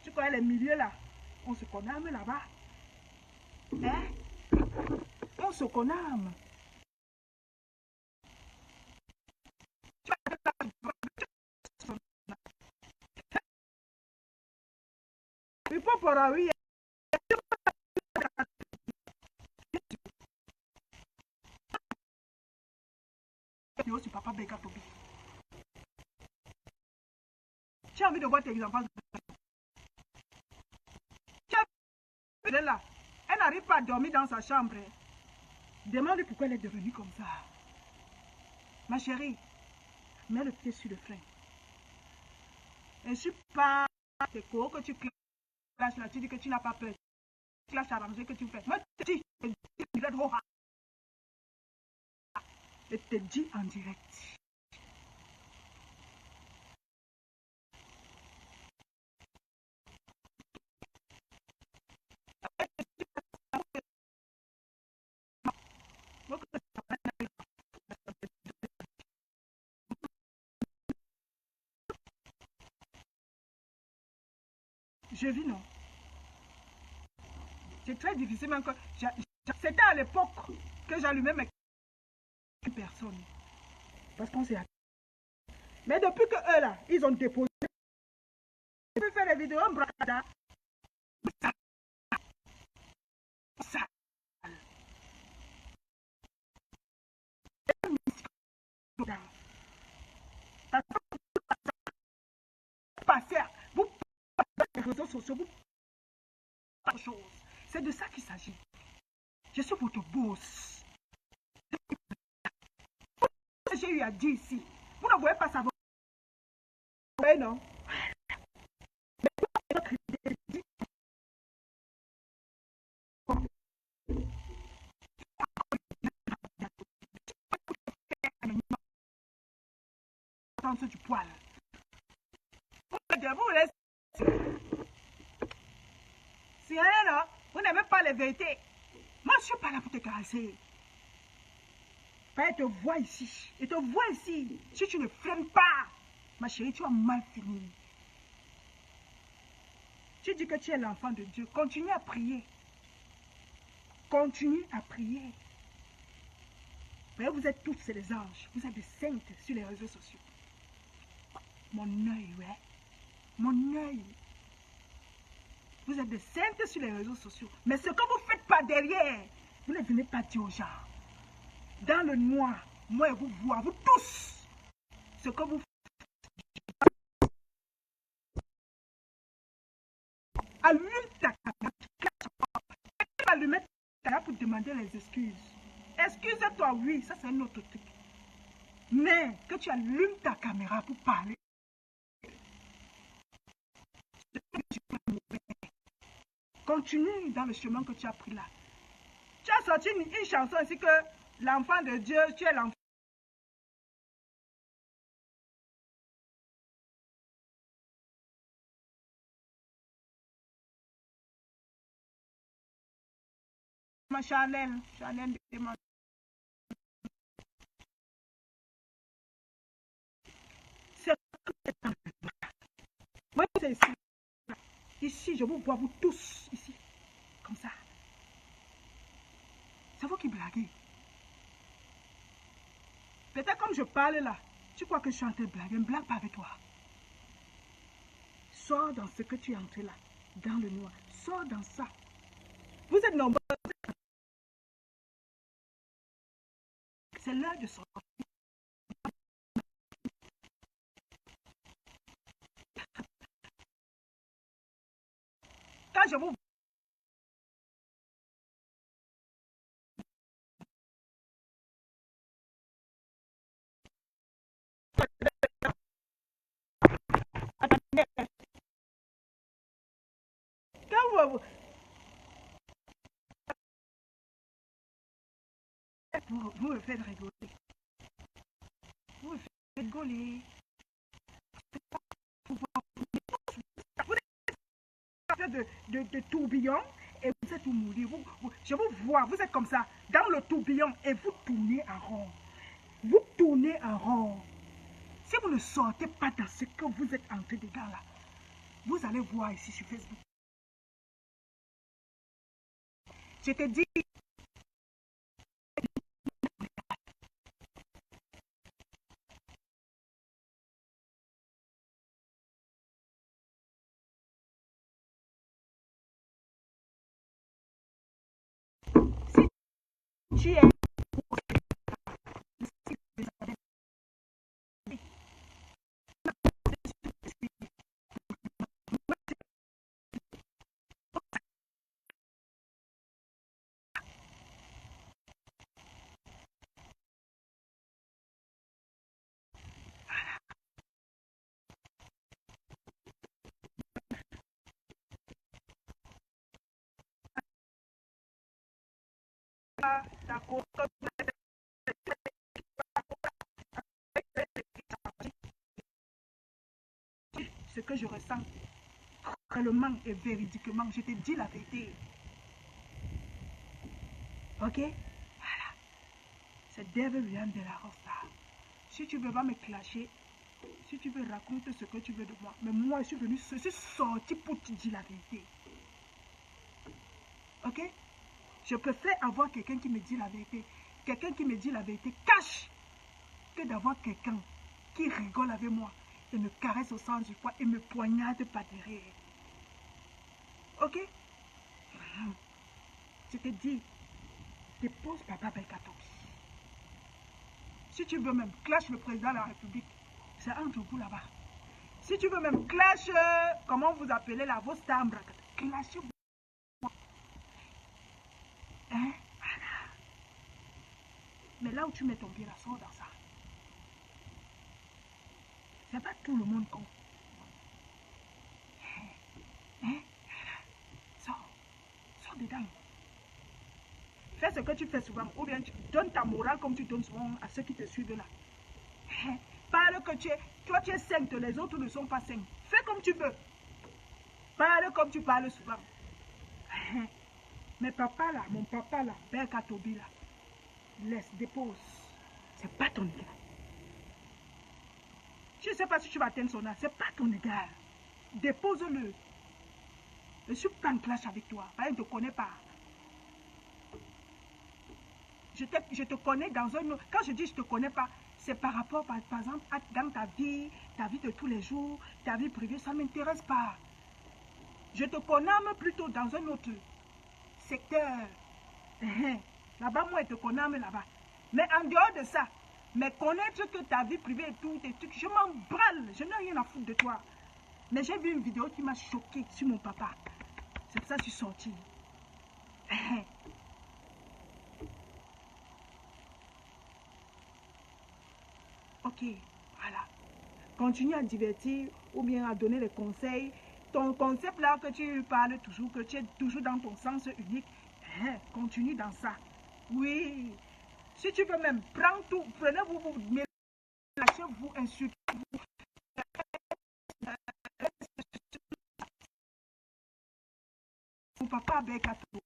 Tu connais les milieux là? On se connaît là-bas. On se connaît. Il faut pour oui. Sur Papa Beka Tobi. Tu as envie de voir tes enfants. Elle est là. Elle n'arrive pas à dormir dans sa chambre. Demande-lui pourquoi elle est devenue comme ça. Ma chérie, mets le pied sur le frein. Et je suis pas tes cours que tu clashes là, tu dis que tu n'as pas peur. Tu clashes arrangé que tu fais. Moi, je te dis, je te dis en direct. Je vis, non. C'est très difficile, même que c'était à l'époque que j'allumais mes personnes. Parce qu'on s'est. Mais depuis que eux là, ils ont déposé. Je peux faire des vidéos en bracada. Ça. Vous passez les réseaux sociaux, vous pas de choses. C'est de ça qu'il s'agit. Je suis votre boss. J'ai eu à dire ici. Vous ne voyez pas ça. Oui, non. Du poil. Vous laissez. Si rien, non, vous n'aimez pas les vérités. Moi, je ne suis pas là pour te caresser. Elle te voit ici. Elle te voit ici. Si tu ne freines pas, ma chérie, tu as mal fini. Tu dis que tu es l'enfant de Dieu. Continue à prier. Continue à prier. Mais vous êtes tous des anges. Vous êtes des saintes sur les réseaux sociaux. Mon œil, ouais. Mon œil. Vous êtes des saintes sur les réseaux sociaux. Mais ce que vous ne faites pas derrière, vous ne venez pas dire aux gens. Dans le noir, moi et vous voir, vous tous, ce que vous faites. Allume ta caméra. Allume ta caméra pour demander les excuses. Excuse-toi, oui, ça c'est un autre truc. Mais que tu allumes ta caméra pour parler. Continue dans le chemin que tu as pris là. Tu as sorti une chanson ainsi que l'enfant de Dieu, tu es l'enfant. Ma Chanel demande. Moi, c'est ici. Ici, je vous vois vous tous, ici. Comme ça. C'est vous qui blaguez. Peut-être comme je parle là, tu crois que je suis en train de blaguer. Je ne blague pas avec toi. Sors dans ce que tu es entré là, dans le noir. Sors dans ça. Vous êtes nombreux. C'est l'heure de sortir. Quand je vous vous me faites rigoler. Vous me faites rigoler. Vous êtes de tourbillon et vous êtes mourir. Je vous vois, vous êtes comme ça, dans le tourbillon et vous tournez en rond. Vous tournez en rond. Si vous ne sortez pas dans ce que vous êtes entré dedans là, vous allez voir ici sur Facebook. Je te dis, si tu es d'accord, ce que je ressens réellement et véridiquement, je te dis la vérité. Ok? Voilà. C'est Devil Rian de la Rosta. Si tu veux pas me clasher, si tu veux raconter ce que tu veux de moi, mais moi je suis sorti pour te dire la vérité. Ok? Je préfère avoir quelqu'un qui me dit la vérité, quelqu'un qui me dit la vérité cache, que d'avoir quelqu'un qui rigole avec moi et me caresse au sens du poids et me poignarde par derrière. Ok? Je te dis, dépose Papa Belkatobi. Si tu veux même clash le président de la République, c'est entre vous là-bas. Si tu veux même clash, comment vous appelez la vos stars, clashez-vous. Hein? Voilà. Mais là où tu mets ton pied, là, sors dans ça. C'est pas tout le monde con. Hein? Sors dedans. Fais ce que tu fais souvent, ou bien tu donnes ta morale comme tu donnes souvent à ceux qui te suivent là. Parle que toi tu es sainte, les autres ne sont pas saints. Fais comme tu veux. Parle comme tu parles souvent. Mais papa là, mon papa là, Belkatobi là, laisse, dépose. C'est pas ton égal. Je ne sais pas si tu vas atteindre son âge, c'est pas ton égal. Dépose-le. Je ne suis pas en clash avec toi, parce que je ne te connais pas. Je te connais dans un autre. Quand je dis je ne te connais pas, c'est par rapport, par exemple, dans ta vie de tous les jours, ta vie privée, ça ne m'intéresse pas. Je te connais plutôt dans un autre secteur. Là-bas, moi, je te connais là-bas. Mais en dehors de ça, mais connaître que ta vie privée et tout, tes trucs, je m'en brûle. Je n'ai rien à foutre de toi. Mais j'ai vu une vidéo qui m'a choquée sur mon papa. C'est pour ça que je suis sortie. Ok, voilà. Continue à divertir ou bien à donner des conseils. Ton concept là que tu parles toujours, que tu es toujours dans ton sens unique, continue dans ça. Oui. Si tu veux même, prends tout, prenez-vous, lâchez-vous, insultez-vous. Mon papa avec à tout.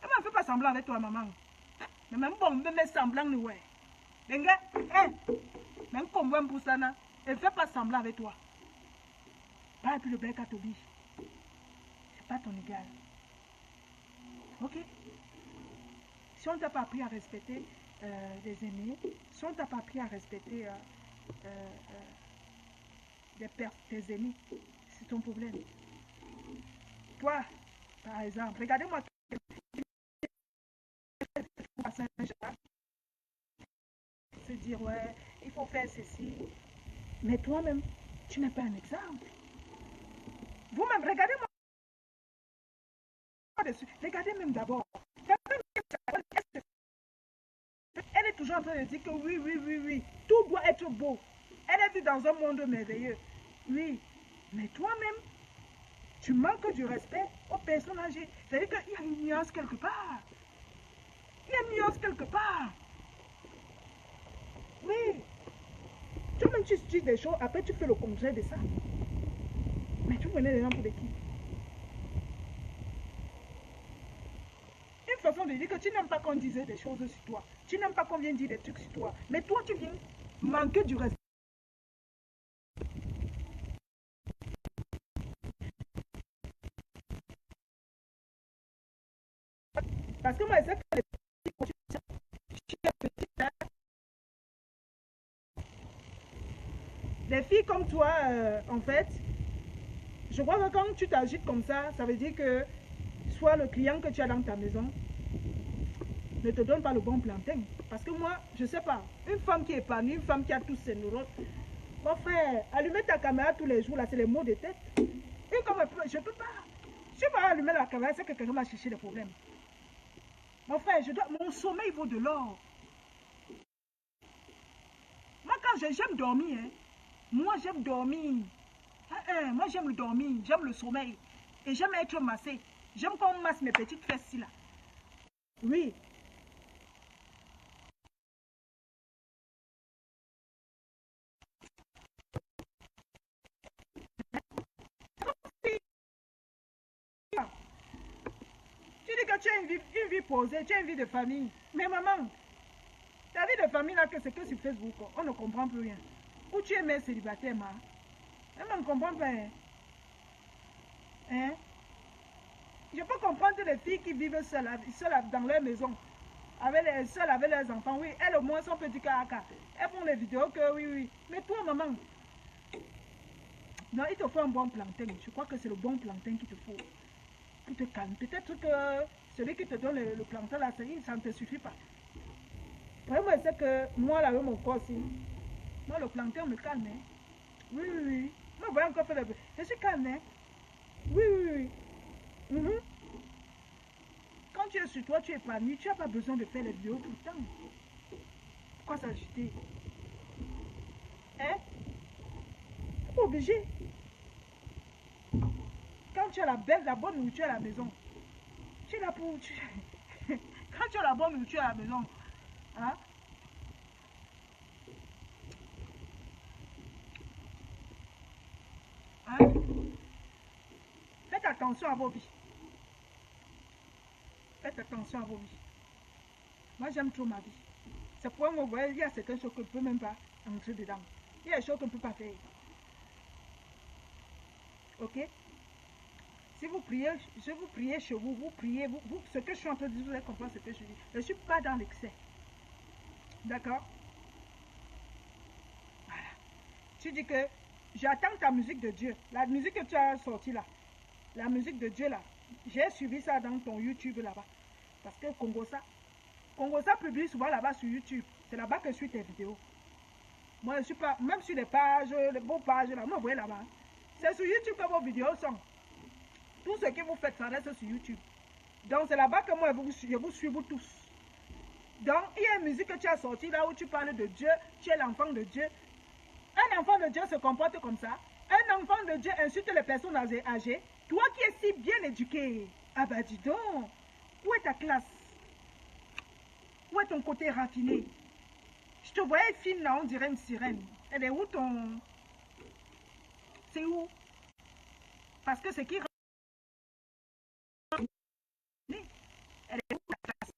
Elle ne fait pas semblant avec toi, maman. Mais même bon, me met semblant, nous, ouais. Les gars, même comme un poussana, elle ne fait pas semblant avec toi. Pas plus le Belkatobi. C'est pas ton égal. Ok? Si on ne t'a pas appris à respecter les aînés, si on ne t'a pas appris à respecter tes aînés, c'est ton problème. Toi, par exemple, regardez-moi. Se dire, ouais, il faut faire ceci. Mais toi-même, tu n'es pas un exemple. Vous-même, regardez-moi dessus. Regardez même d'abord. Elle est toujours en train de dire que oui, tout doit être beau. Elle est vue dans un monde merveilleux. Oui, mais toi-même, tu manques du respect aux personnes âgées. C'est-à-dire qu'il y a une nuance quelque part. Il y a une nuance quelque part. Oui. Toi-même, tu dis des choses, après tu fais le contraire de ça. Mais tu prenais les gens pour des qui? tu n'aimes pas qu'on dise des choses sur toi. Tu n'aimes pas qu'on vienne dire des trucs sur toi. Mais toi, tu viens manquer du respect. Parce que moi, je sais que les filles comme toi, en fait, je crois que quand tu t'agites comme ça veut dire que soit le client que tu as dans ta maison ne te donne pas le bon plantain. Parce que moi, je ne sais pas, une femme qui est épanouie, une femme qui a tous ses neurones, mon frère, allumer ta caméra tous les jours, là, c'est les mots de tête. Et comme je ne peux pas. Si je vais allumer la caméra, c'est que quelqu'un m'a cherché des problèmes. Mon frère, mon sommeil vaut de l'or. Moi, quand j'aime dormir, hein, moi, j'aime dormir. Moi, j'aime le dormir, j'aime le sommeil. Et j'aime être massé. J'aime qu'on masse mes petites fesses là. Oui. Tu dis que tu as une vie posée, tu as une vie de famille. Mais maman, ta vie de famille là, c'est que sur Facebook, on ne comprend plus rien. Où tu es mère célibataire, ma. On ne comprend pas. Hein? Je peux comprendre les filles qui vivent seules dans leur maison, seules avec leurs enfants. Oui, elles au moins sont petits caca. Elles font les vidéos que oui. Mais toi, maman, non, il te faut un bon plantain. Je crois que c'est le bon plantain qu'il te faut pour te calmer. Peut-être que celui qui te donne le plantain là, ça ne te suffit pas. Vraiment, c'est que moi, là, avec mon corps aussi, moi, le plantain me calme. Hein. Oui. Moi, je vais encore faire le... Je suis calme. Hein. Oui. Quand tu es sur toi, tu es épanouie, tu n'as pas besoin de faire les vidéos tout le temps. Pourquoi s'agiter? Hein? Tu n'es pas obligé. Quand tu as la bonne nourriture à la maison, tu es là pour... Quand tu as la bonne nourriture à la maison, hein? Faites attention à vos vies. Faites attention à vos vies. Moi, j'aime trop ma vie. C'est pourquoi vous voyez, il y a certaines choses que je ne peux même pas entrer dedans. Il y a des choses que je ne peux pas faire. Ok? Si vous priez, je vous priez chez vous, vous priez, ce que je suis en train de dire, vous allez comprendre ce que je dis. Je ne suis pas dans l'excès. D'accord? Voilà. Tu dis que j'attends ta musique de Dieu. La musique que tu as sortie là. La musique de Dieu là. J'ai suivi ça dans ton YouTube là-bas. Parce que Congosa publie souvent là-bas sur YouTube. C'est là-bas que je suis tes vidéos. Moi, je ne suis pas, même sur les pages, vos pages là, moi, vous voyez là-bas. C'est sur YouTube que vos vidéos sont. Tout ce que vous faites, ça reste sur YouTube. Donc, c'est là-bas que moi, je vous suis vous tous. Donc, il y a une musique que tu as sortie là où tu parles de Dieu, tu es l'enfant de Dieu. Un enfant de Dieu se comporte comme ça. Un enfant de Dieu insulte les personnes âgées. Toi qui es si bien éduqué. Ah bah dis donc, où est ta classe? Où est ton côté raffiné? Je te voyais fine là, on dirait une sirène. Elle est où ton... C'est où? Parce que ce qui... Elle est où ta classe?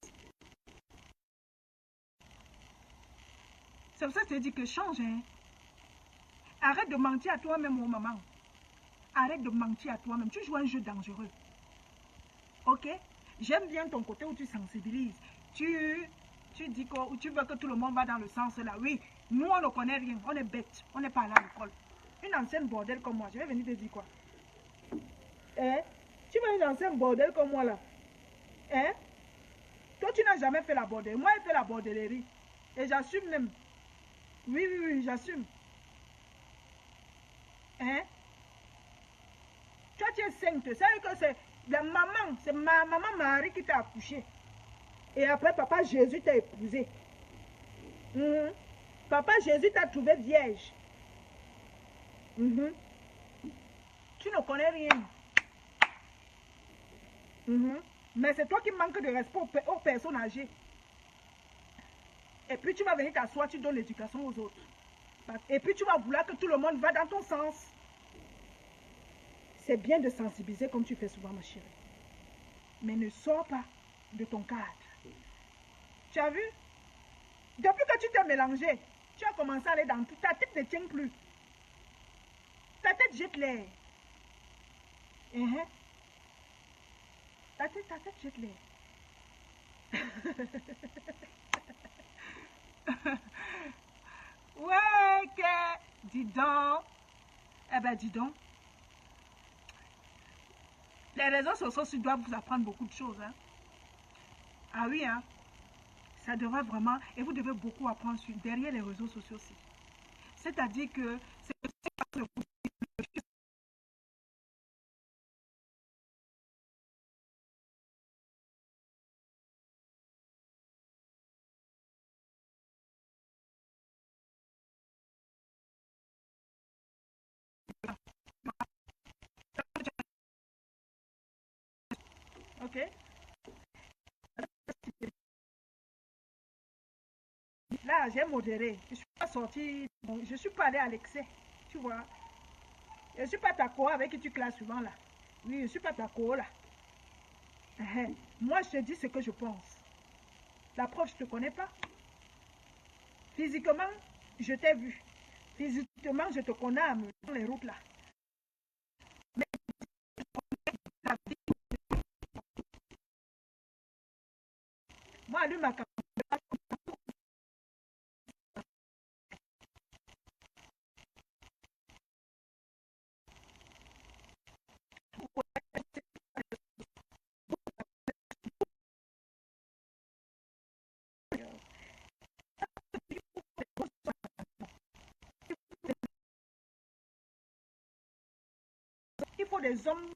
C'est pour ça que je te dis que change. Hein? Arrête de mentir à toi-même, mon maman. Arrête de mentir à toi-même. Tu joues un jeu dangereux. Ok? J'aime bien ton côté où tu sensibilises. Tu dis que tu veux que tout le monde va dans le sens là. Oui, nous on ne connaît rien. On est bête. On n'est pas allé à l'école. Une ancienne bordel comme moi, je vais venir te dire quoi? Hein? Tu veux une ancienne bordel comme moi là? Hein? Toi, tu n'as jamais fait la bordel. Moi, j'ai fait la bordellerie. Et j'assume même. Oui, j'assume. Hein? Toi, tu es sainte. Ça veut dire que c'est la maman, c'est ma maman Marie qui t'a accouché. Et après, papa Jésus t'a épousé. Papa Jésus t'a trouvé vierge. Tu ne connais rien. Mais c'est toi qui manques de respect aux personnes âgées. Et puis tu vas venir t'asseoir, tu donnes l'éducation aux autres. Et puis tu vas vouloir que tout le monde va dans ton sens. C'est bien de sensibiliser comme tu fais souvent, ma chérie. Mais ne sors pas de ton cadre. Tu as vu? Depuis que tu t'es mélangé, tu as commencé à aller dans tout. Ta tête ne tient plus. Ta tête jette l'air. Ta tête jette l'air. Ouais, que... Dis donc. Eh ben, dis donc. Les réseaux sociaux doivent vous apprendre beaucoup de choses. Hein. Ah oui, hein. Ça devrait vraiment... Et vous devez beaucoup apprendre derrière les réseaux sociaux aussi. C'est-à-dire que... Ok. Là, j'ai modéré. Je ne suis pas sortie. Bon, je ne suis pas allée à l'excès. Tu vois. Je ne suis pas ta co avec qui tu classes souvent là. Oui, je ne suis pas ta co là. Moi, je te dis ce que je pense. La preuve, je ne te connais pas. Physiquement, je t'ai vu. Physiquement, je te connais dans les routes là. Mais moi, lui, ma il faut des hommes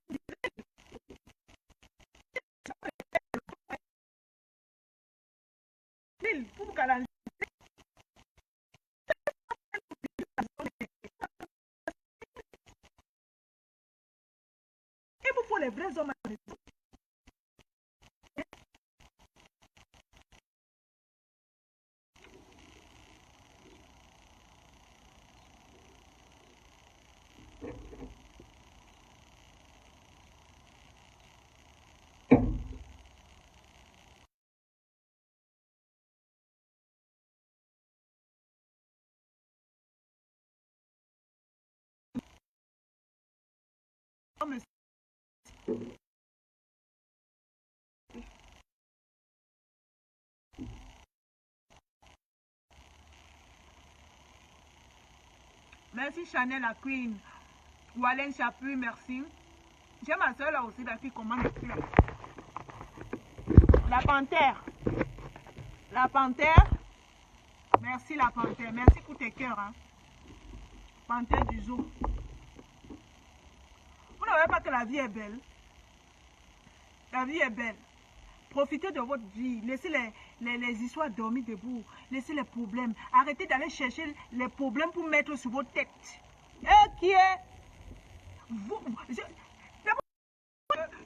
pour canaliser. Il vous faut les vrais hommes. Merci Chanel la Queen. Wallen Chapu, merci. J'ai ma soeur là aussi là qui commande dessus là. La panthère. La panthère. Merci la panthère. Merci pour tes cœurs. Hein. Panthère du zoo. Vous ne voyez pas que la vie est belle. La vie est belle. Profitez de votre vie. Laissez les histoires dormir debout. Laissez les problèmes. Arrêtez d'aller chercher les problèmes pour mettre sur votre tête. Et qui est... Vous...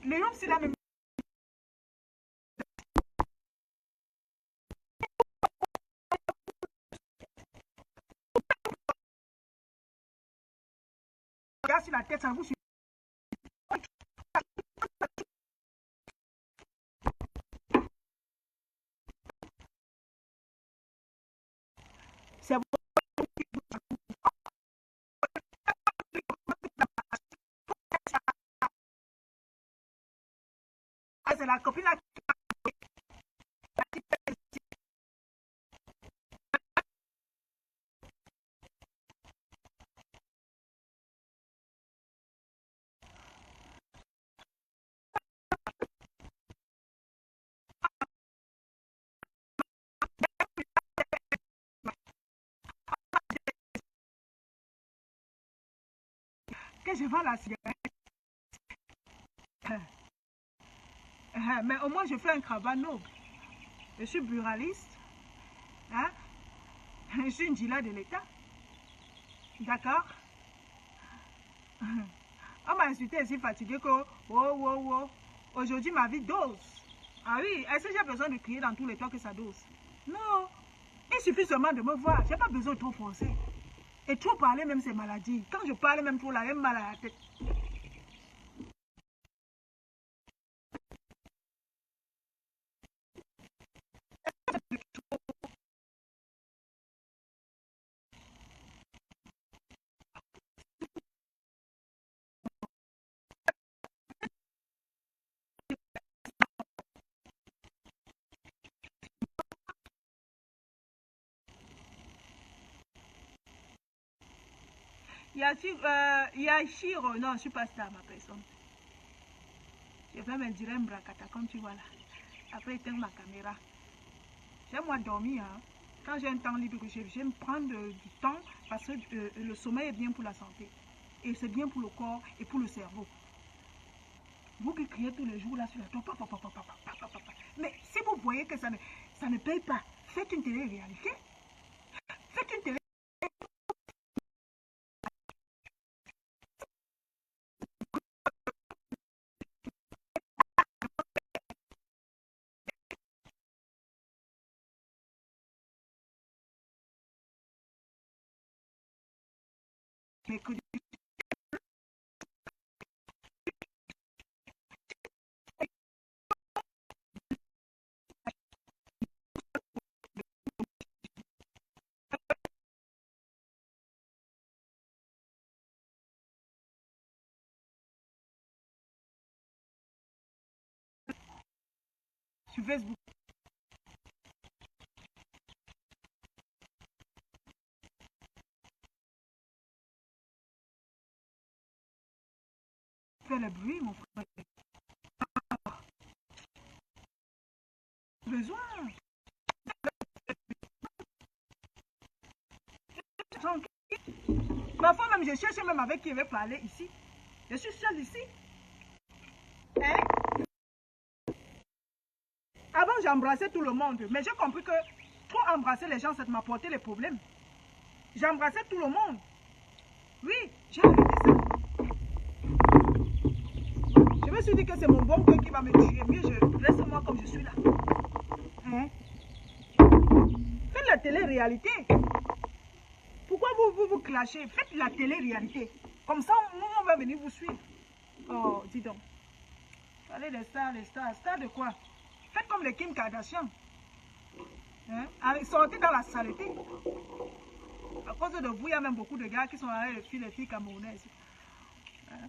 Le homme, c'est la même... Regarde sur la tête, ça vous suffit. C'est bon. C'est la copine là. Que je vends la cigarette. Mais au moins je fais un travail noble. Je suis buraliste. Hein? Je suis une dealer de l'État. D'accord? On m'a insulté ainsi fatigué que aujourd'hui ma vie dose. Ah oui, est-ce que j'ai besoin de crier dans tous les toits que ça dose? Non. Il suffit seulement de me voir. J'ai pas besoin de trop forcer. Et trop parler même c'est maladie. Quand je parle même trop là, j'ai mal à la tête. Yashiro, non, je ne suis pas star, ma personne. Je vais me dire un bracata, comme tu vois là. Après, éteindre ma caméra. J'aime moi dormir. Hein. Quand j'ai un temps libre, j'aime prendre du temps parce que le sommeil est bien pour la santé. Et c'est bien pour le corps et pour le cerveau. Vous qui criez tous les jours là sur la tour, mais si vous voyez que ça ne paye pas, faites une télé-réalité. Faites une télé. Sur Facebook. Fais le bruit, mon frère. Besoin. Parfois même, je cherche même avec qui il veut parler ici. Je suis seule ici. Hein? Avant, j'embrassais tout le monde. Mais j'ai compris que trop embrasser les gens, ça m'apportait les problèmes. J'embrassais tout le monde. Oui, j'ai arrêté ça. Je me suis dit que c'est mon bon cœur qui va me tuer. Mieux, je reste moi comme je suis là. Hein? Faites la télé-réalité. Pourquoi vous clashez? Faites la télé-réalité. Comme ça, nous, on va venir vous suivre. Oh, dis donc. Allez, les stars, les stars. Stars de quoi? Faites comme les Kim Kardashian. Hein? Allez, sortez dans la saleté. À cause de vous, il y a même beaucoup de gars qui sont allés les filles camerounaises. Hein?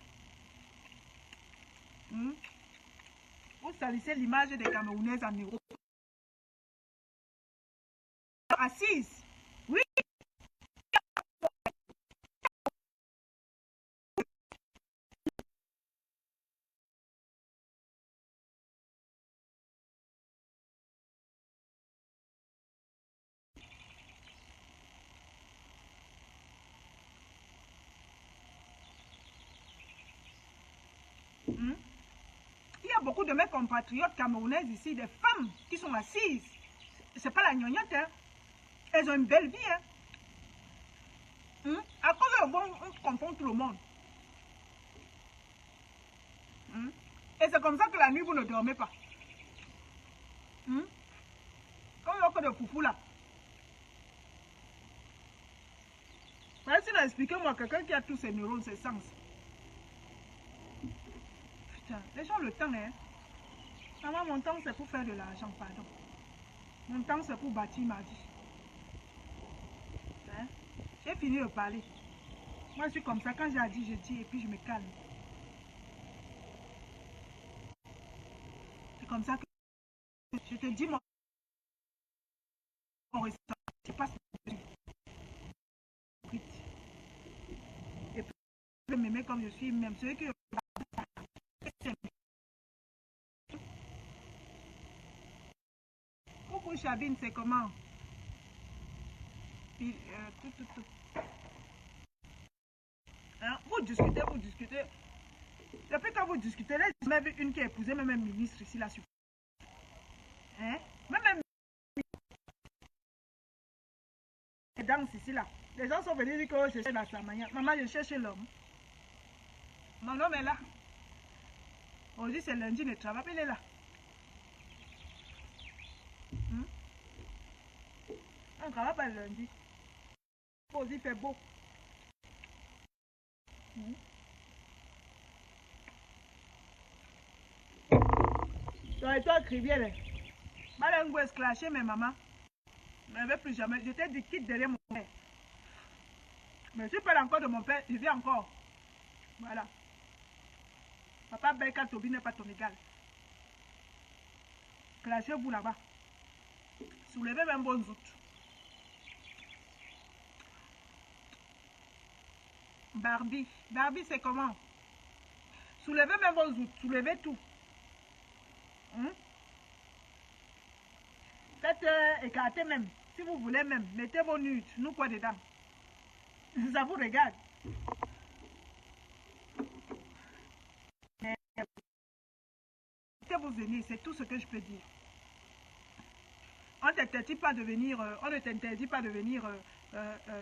Vous salissez l'image des Camerounaises en Europe. Assises. Oui. Il y a beaucoup de mes compatriotes camerounaises ici, des femmes qui sont assises. C'est pas la gnognotte, hein. Elles ont une belle vie, hein. À cause de bon, on confond tout le monde. Et c'est comme ça que la nuit, vous ne dormez pas. Comme l'autre de foufou là. Expliquez-moi quelqu'un qui a tous ses neurones, ses sens. Putain, les gens, le temps, hein. Maman, mon temps, c'est pour faire de l'argent, pardon. Mon temps, c'est pour bâtir ma vie. Hein? J'ai fini de parler. Moi, je suis comme ça. Quand j'ai dit, je dis et puis je me calme. C'est comme ça que je te dis mon restaurant. Je passe et puis je m'aimer comme je suis, même celui qui coucou Chabine, c'est comment? Puis, tout. Hein? Vous discutez. Depuis quand vous discutez, là, j'ai même vu une qui a épousé même un ministre ici là. Hein? Même les danses ici là. Les gens sont venus dire que je cherche la Samania. Maman, je cherche l'homme. Mon homme est là. Aujourd'hui c'est lundi, ne travaille pas, il est là. On ne travaille pas le lundi. Aujourd'hui il fait beau. Et toi, Crivière, Malango est clashé, mais maman. Je ne vais plus jamais. Je t'ai dit quitte derrière mon père. Mais je parle encore de mon père, je viens encore. Voilà. Papa Beka Tobi n'est pas ton égal. Clashez-vous là-bas. Soulevez même bon zout. Barbie. Barbie, c'est comment? Soulevez même vos outils, soulevez tout. Faites écarter même. Si vous voulez même, mettez vos nudes. Nous quoi dedans? Ça vous regarde. Mettez vos aînés, c'est tout ce que je peux dire. On ne t'interdit pas de venir,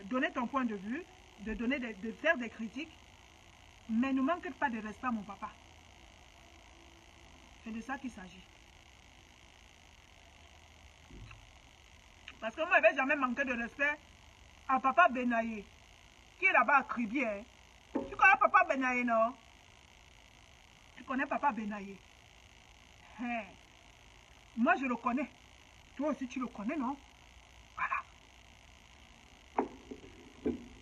donner ton point de vue, de faire des critiques, mais ne manque pas de respect à mon papa. C'est de ça qu'il s'agit. Parce que moi, je ne vais jamais manquer de respect à papa Benaye, qui est là-bas à Kribier. Hein. Tu connais papa Benaye, non? Tu connais papa Benaye? Hein. Moi, je le connais. Toi aussi, tu le connais, non? Voilà.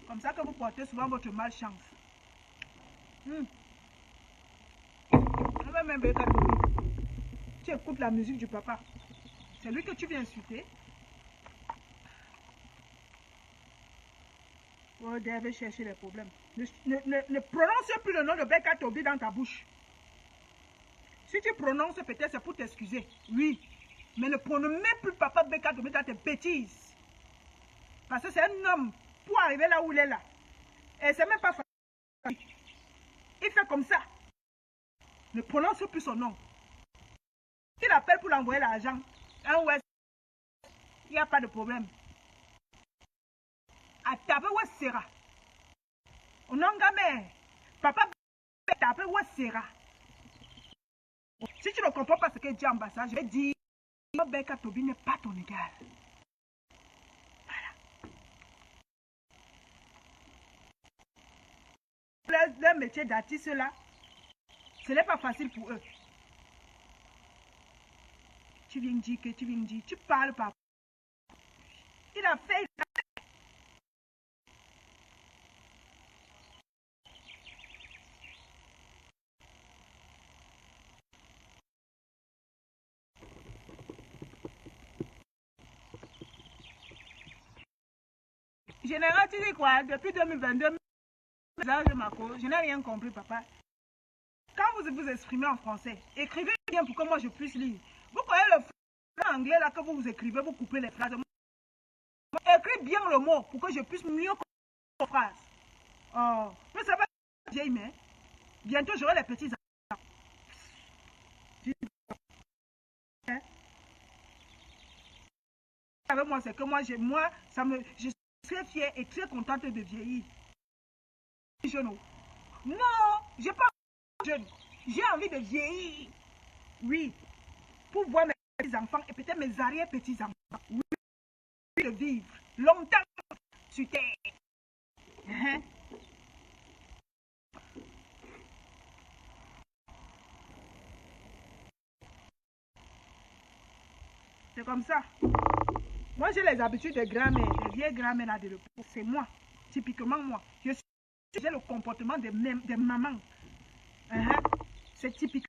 Comme ça que vous portez souvent votre malchance. Tu écoutes la musique du papa. C'est lui que tu viens insulter. Vous devez chercher les problèmes. Ne prononce plus le nom de Beka Tobi dans ta bouche. Si tu prononces, peut-être c'est pour t'excuser. Oui. Mais ne prononce même plus papa Beka Tobi dans tes bêtises. Parce que c'est un homme pour arriver là où il est là. Et c'est même pas facile. Il fait comme ça. Ne prononce plus son nom. Il appelle pour l'envoyer l'argent. Il n'y a pas de problème. Atabe ou sera. On a papa tape ou sera. Si tu ne comprends pas ce que dit ambassade, je vais dire Beka Tobi n'est pas ton égal. Voilà. Leur métier d'artiste là, ce n'est pas facile pour eux. Tu viens dire que tu parles pas. Il a fait. Général, tu dis quoi? Depuis 2022, je n'ai rien compris, papa. Quand vous vous exprimez en français, écrivez bien pour que moi je puisse lire. Vous connaissez le français anglais là que vous écrivez, vous coupez les phrases. Écrivez bien le mot pour que je puisse mieux comprendre les phrases. Oh, mais ça va vieille, mais bientôt j'aurai les petits enfants. Avec moi, c'est que moi, je suis très fière et très contente de vieillir. Jeune. Non, j'ai pas jeune. J'ai envie de vieillir. Oui. Pour voir mes petits-enfants et peut-être mes arrière-petits-enfants. Oui. De vivre longtemps sur terre. C'est comme ça. Moi, j'ai les habitudes de grand-mère, des vieilles grand-mères là de repos. C'est moi, typiquement moi. J'ai le comportement des mamans. C'est typique.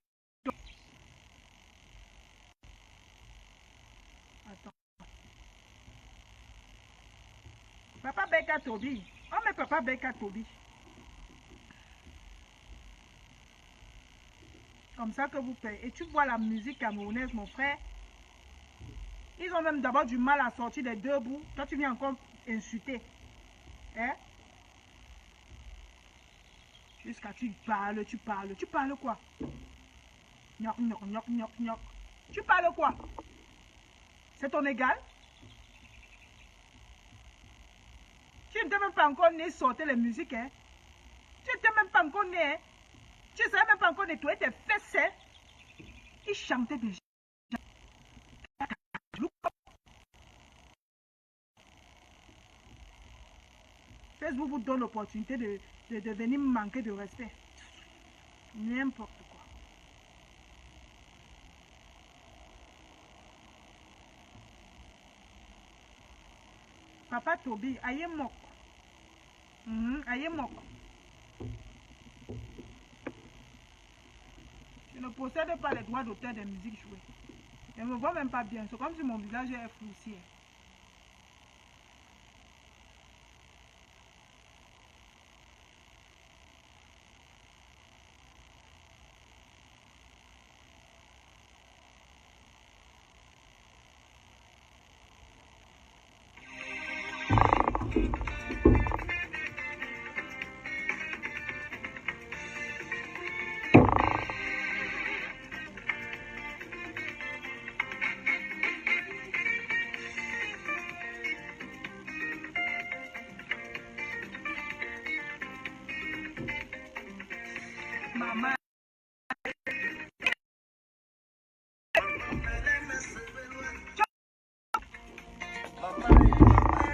Attends. Papa Beka Tobi. Oh, mais papa Beka Tobi. Comme ça que vous payez. Et tu vois la musique camerounaise, mon frère. Ils ont même d'abord du mal à sortir des deux bouts. Toi, tu viens encore insulter. Hein? Jusqu'à tu parles. Tu parles quoi? Gnoc, gnoc, gnoc, gnoc, gnoc. Tu parles quoi? C'est ton égal? Tu ne t'es même pas encore né sortir les musiques, hein? Tu ne t'es même pas encore né, hein? Tu ne savais même pas encore nettoyer tes fesses, hein? Ils chantaient déjà. Facebook vous donne l'opportunité de venir me manquer de respect. N'importe quoi. Papa Tobi, aïe mok. Aïe mok. Je ne possède pas les droits d'auteur des musiques jouées. Je ne me vois même pas bien. C'est comme si mon visage est floussier. Maman.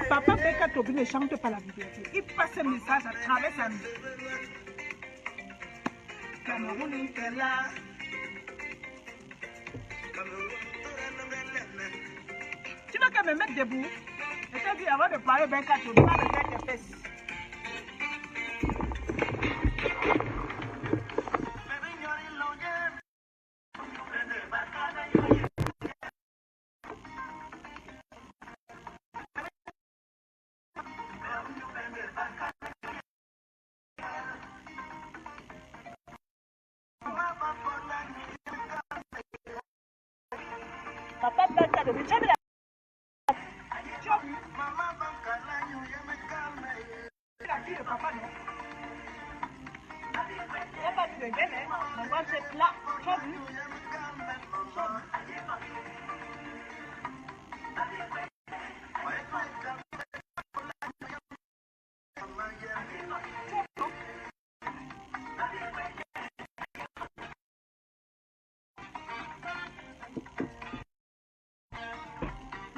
Papa Beka Tobi ne chante pas la bibliothèque. Il passe un message à travers sa musique. Cameroun est là. Tu veux qu'elle me mette debout? Je t'ai dit avant de parler Beka Tobi, pas de faire tes fesses. Papa Beka Tobi, tu as vu la... Tu as vu la fille de papa, non? Il n'y a pas vu de gaine, hein? On va être là. Tu as vu?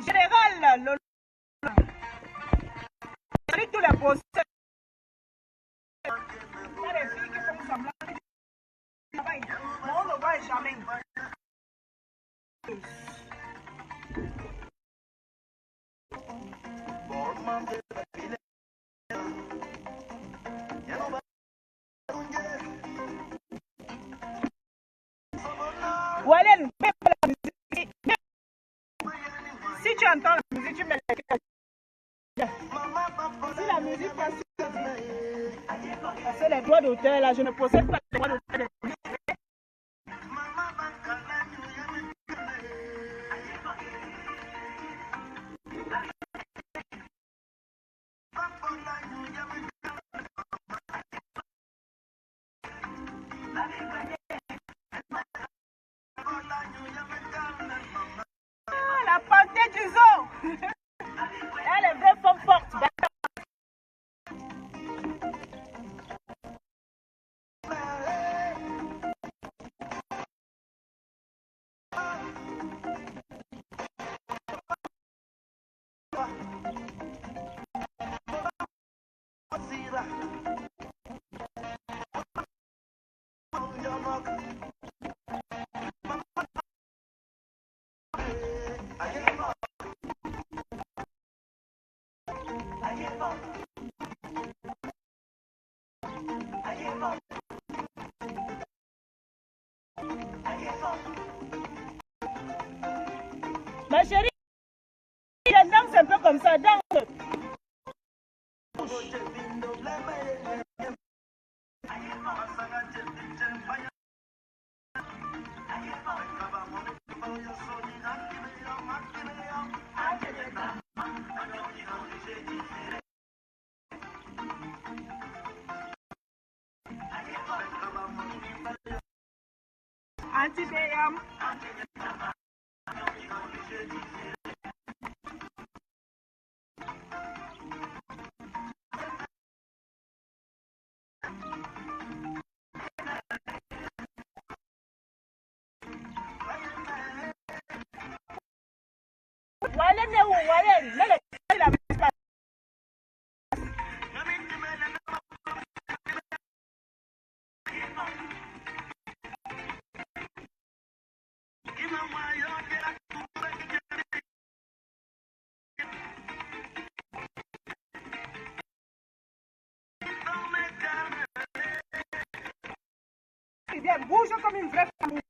Général, tous les posters. Il y a des filles qui font semblant de travail. Mais on ne voit jamais. Wallen, mets pas la musique. Si tu entends la musique, tu mets la... Si la musique passe, c'est les droits d'auteur là, je ne possède pas les droits d'auteur. La panthère du zoo. Elle est vraie femme forte. Ma chérie, elle danse un peu comme ça, danse. Antibéum. Wallen est où? Wallen, la viens, bouge comme une vraie femme.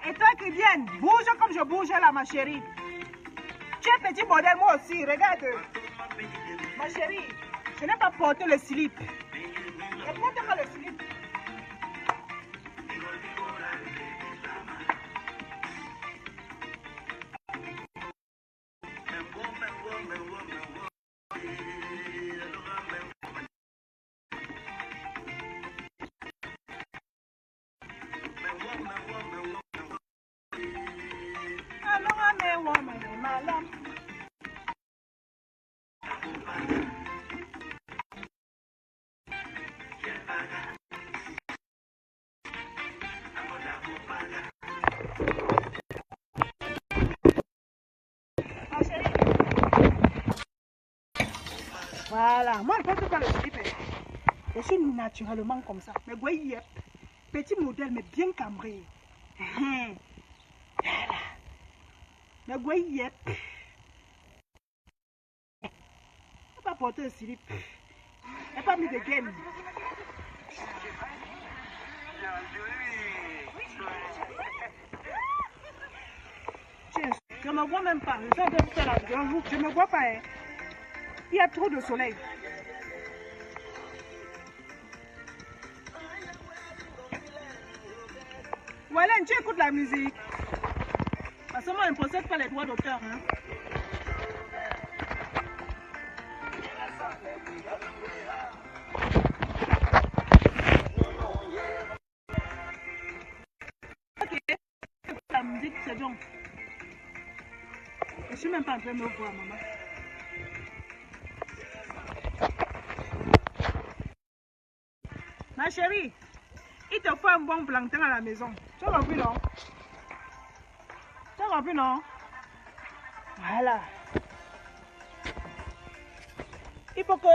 Et toi qui viens, bouge comme je bouge là, ma chérie. Tu es petit modèle, moi aussi, regarde. Ma chérie, je n'ai pas porté le slip. Ne porte pas le slip. Voilà, moi je ne porte pas le slip. Je suis naturellement comme ça. Mais voyez, petit modèle, mais bien cambré. Voilà. Mais voyez, je ne pas porter le slip. Je n'ai pas mis de gaine. Tiens, je ne me vois même pas. Je ne me vois pas. Hein. Il y a trop de soleil. Voilà, tu écoutes la musique. Parce que moi, je ne possède pas les droits d'auteur. Hein. Ok, la musique, c'est bon. Je ne suis même pas en train de me voir, maman. Ma chérie, il te faut un bon plantain à la maison. Tu as compris, non? Tu as compris, non? Voilà. Il faut que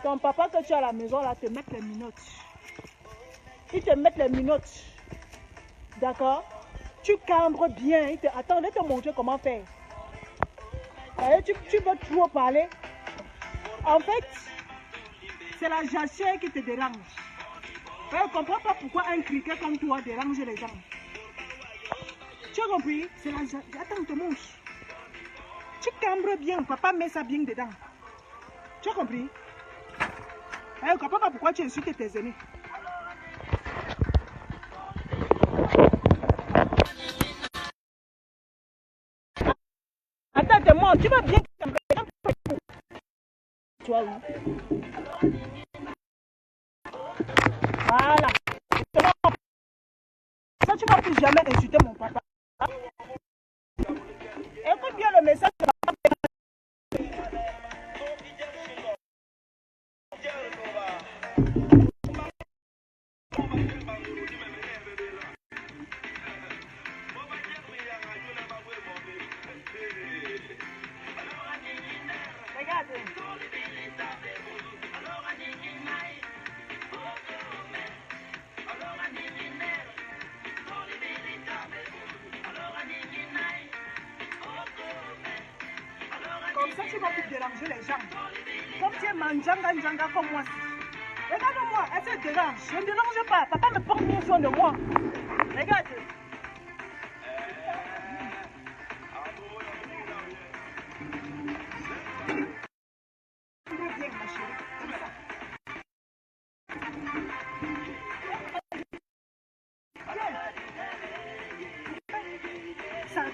ton papa que tu as à la maison là te mette les minottes. Il te met les minottes. D'accord? Tu cambres bien. Attends, je vais te montrer comment faire. Tu veux trop parler. En fait, c'est la jachère qui te dérange. Je ne comprends pas pourquoi un criquet comme toi dérange les gens. Tu as compris? C'est la jachère. Attends, te montre. Tu cambres bien. Papa met ça bien dedans. Tu as compris? Je ne comprends pas pourquoi tu insultes tes aînés. Attends, te montre. Tu vas bien cambrer. Tu vois où? Voilà. Ça, tu ne vas plus jamais insulter mon papa. Écoute bien le message. Regarde. Comme ça, tu vas plus déranger les gens. Comme tu es manjanga comme moi. Regarde-moi, elle se dérange. Je ne dérange pas. Papa me porte bien soin de moi. Regarde. Bien, ma chérie.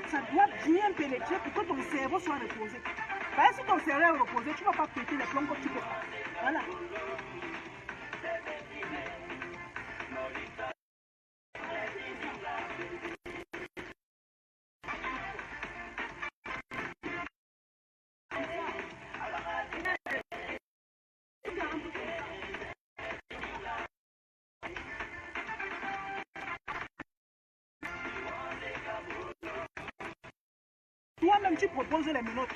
Ça doit bien pénétrer pour que ton cerveau soit reposé. Parce que si ton cerveau est reposé, tu ne vas pas péter les plombs comme tu peux. Voilà. Toi-même, tu proposes les minutes.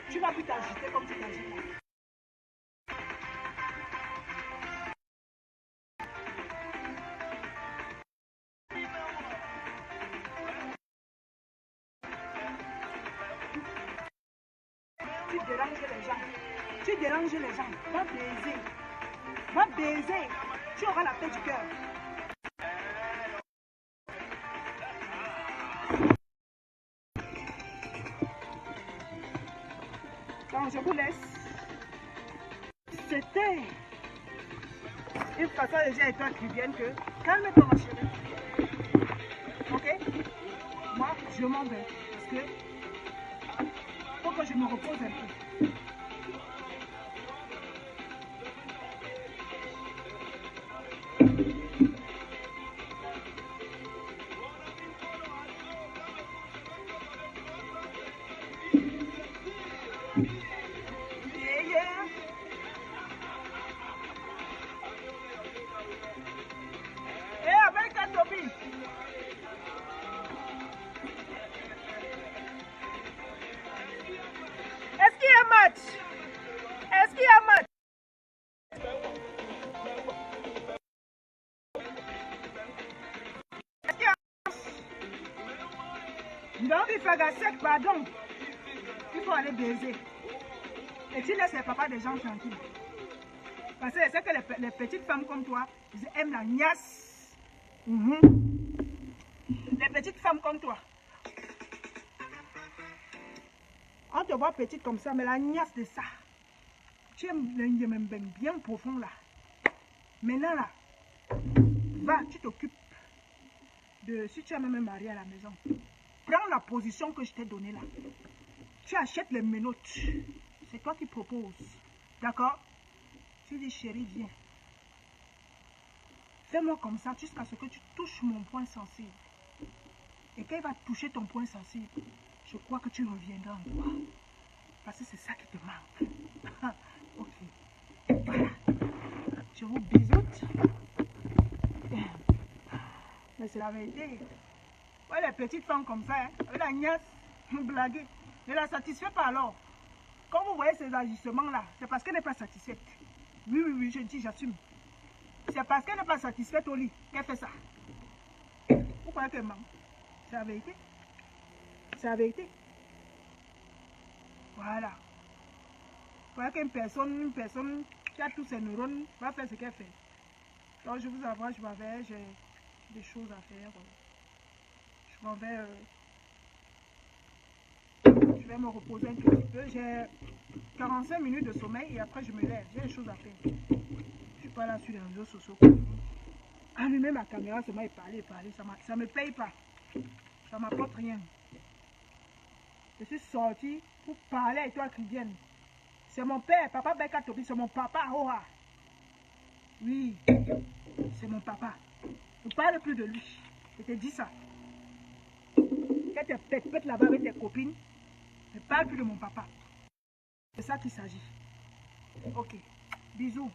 Tu vas plus t'agiter comme tu t'agites. Tu déranges les gens. Tu déranges les gens. Va baiser. Va baiser. Tu auras la paix du cœur. Bon, je vous laisse. C'était une façon de dire à toi qui viennent que calme-toi ma chérie. Ok? Moi, je m'en vais parce que faut que je me repose un peu. Est-ce qu'il y a match? Est-ce qu'il y a match? Est-ce qu'il y a match? Donc il fait sec, pardon. Il faut aller baiser. Et tu laisses les papas des gens tranquilles. Parce que c'est que les petites femmes comme toi, ils aiment la niasse. Les petites femmes comme toi. On te voit petite comme ça, mais la niasse de ça. Tu aimes le bien profond là. Maintenant là, va, tu t'occupes de, si tu as même marié à la maison, prends la position que je t'ai donnée là. Tu achètes les menottes. C'est toi qui proposes. D'accord? Tu dis chérie, viens. Fais-moi comme ça jusqu'à ce que tu touches mon point sensible. Et quand il va toucher ton point sensible, je crois que tu reviendras en toi. Parce que c'est ça qui te manque. Ok. Voilà. Je vous bisoute. Mais c'est la vérité. Ouais, les petites femmes comme ça, hein, avec la niasse, blaguer. Ne la satisfait pas alors. Quand vous voyez ces agissements-là, c'est parce qu'elle n'est pas satisfaite. Oui, oui, oui, je dis, j'assume. C'est parce qu'elle n'est pas satisfaite au lit qu'elle fait ça. Vous croyez qu'elle ment? C'est la vérité. C'est la vérité. Voilà. Vous croyez qu'une personne qui a tous ses neurones va faire ce qu'elle fait. Donc je vous avoue, je m'en vais, j'ai des choses à faire. Je m'en vais, je vais me reposer un tout petit peu. J'ai 45 minutes de sommeil et après je me lève. J'ai des choses à faire. Je ne suis pas là sur les réseaux sociaux. Allumer ma caméra seulement et parler, ça ne me paye pas. Ça ne m'apporte rien. Je suis sortie pour parler avec toi, Christiane. C'est mon père, papa Beka Tobi, c'est mon papa, Oha. Oui, c'est mon papa. Ne parle plus de lui. Je te dis ça. Quand tu es pète là-bas avec tes copines, ne parle plus de mon papa. C'est ça qu'il s'agit. Ok, bisous.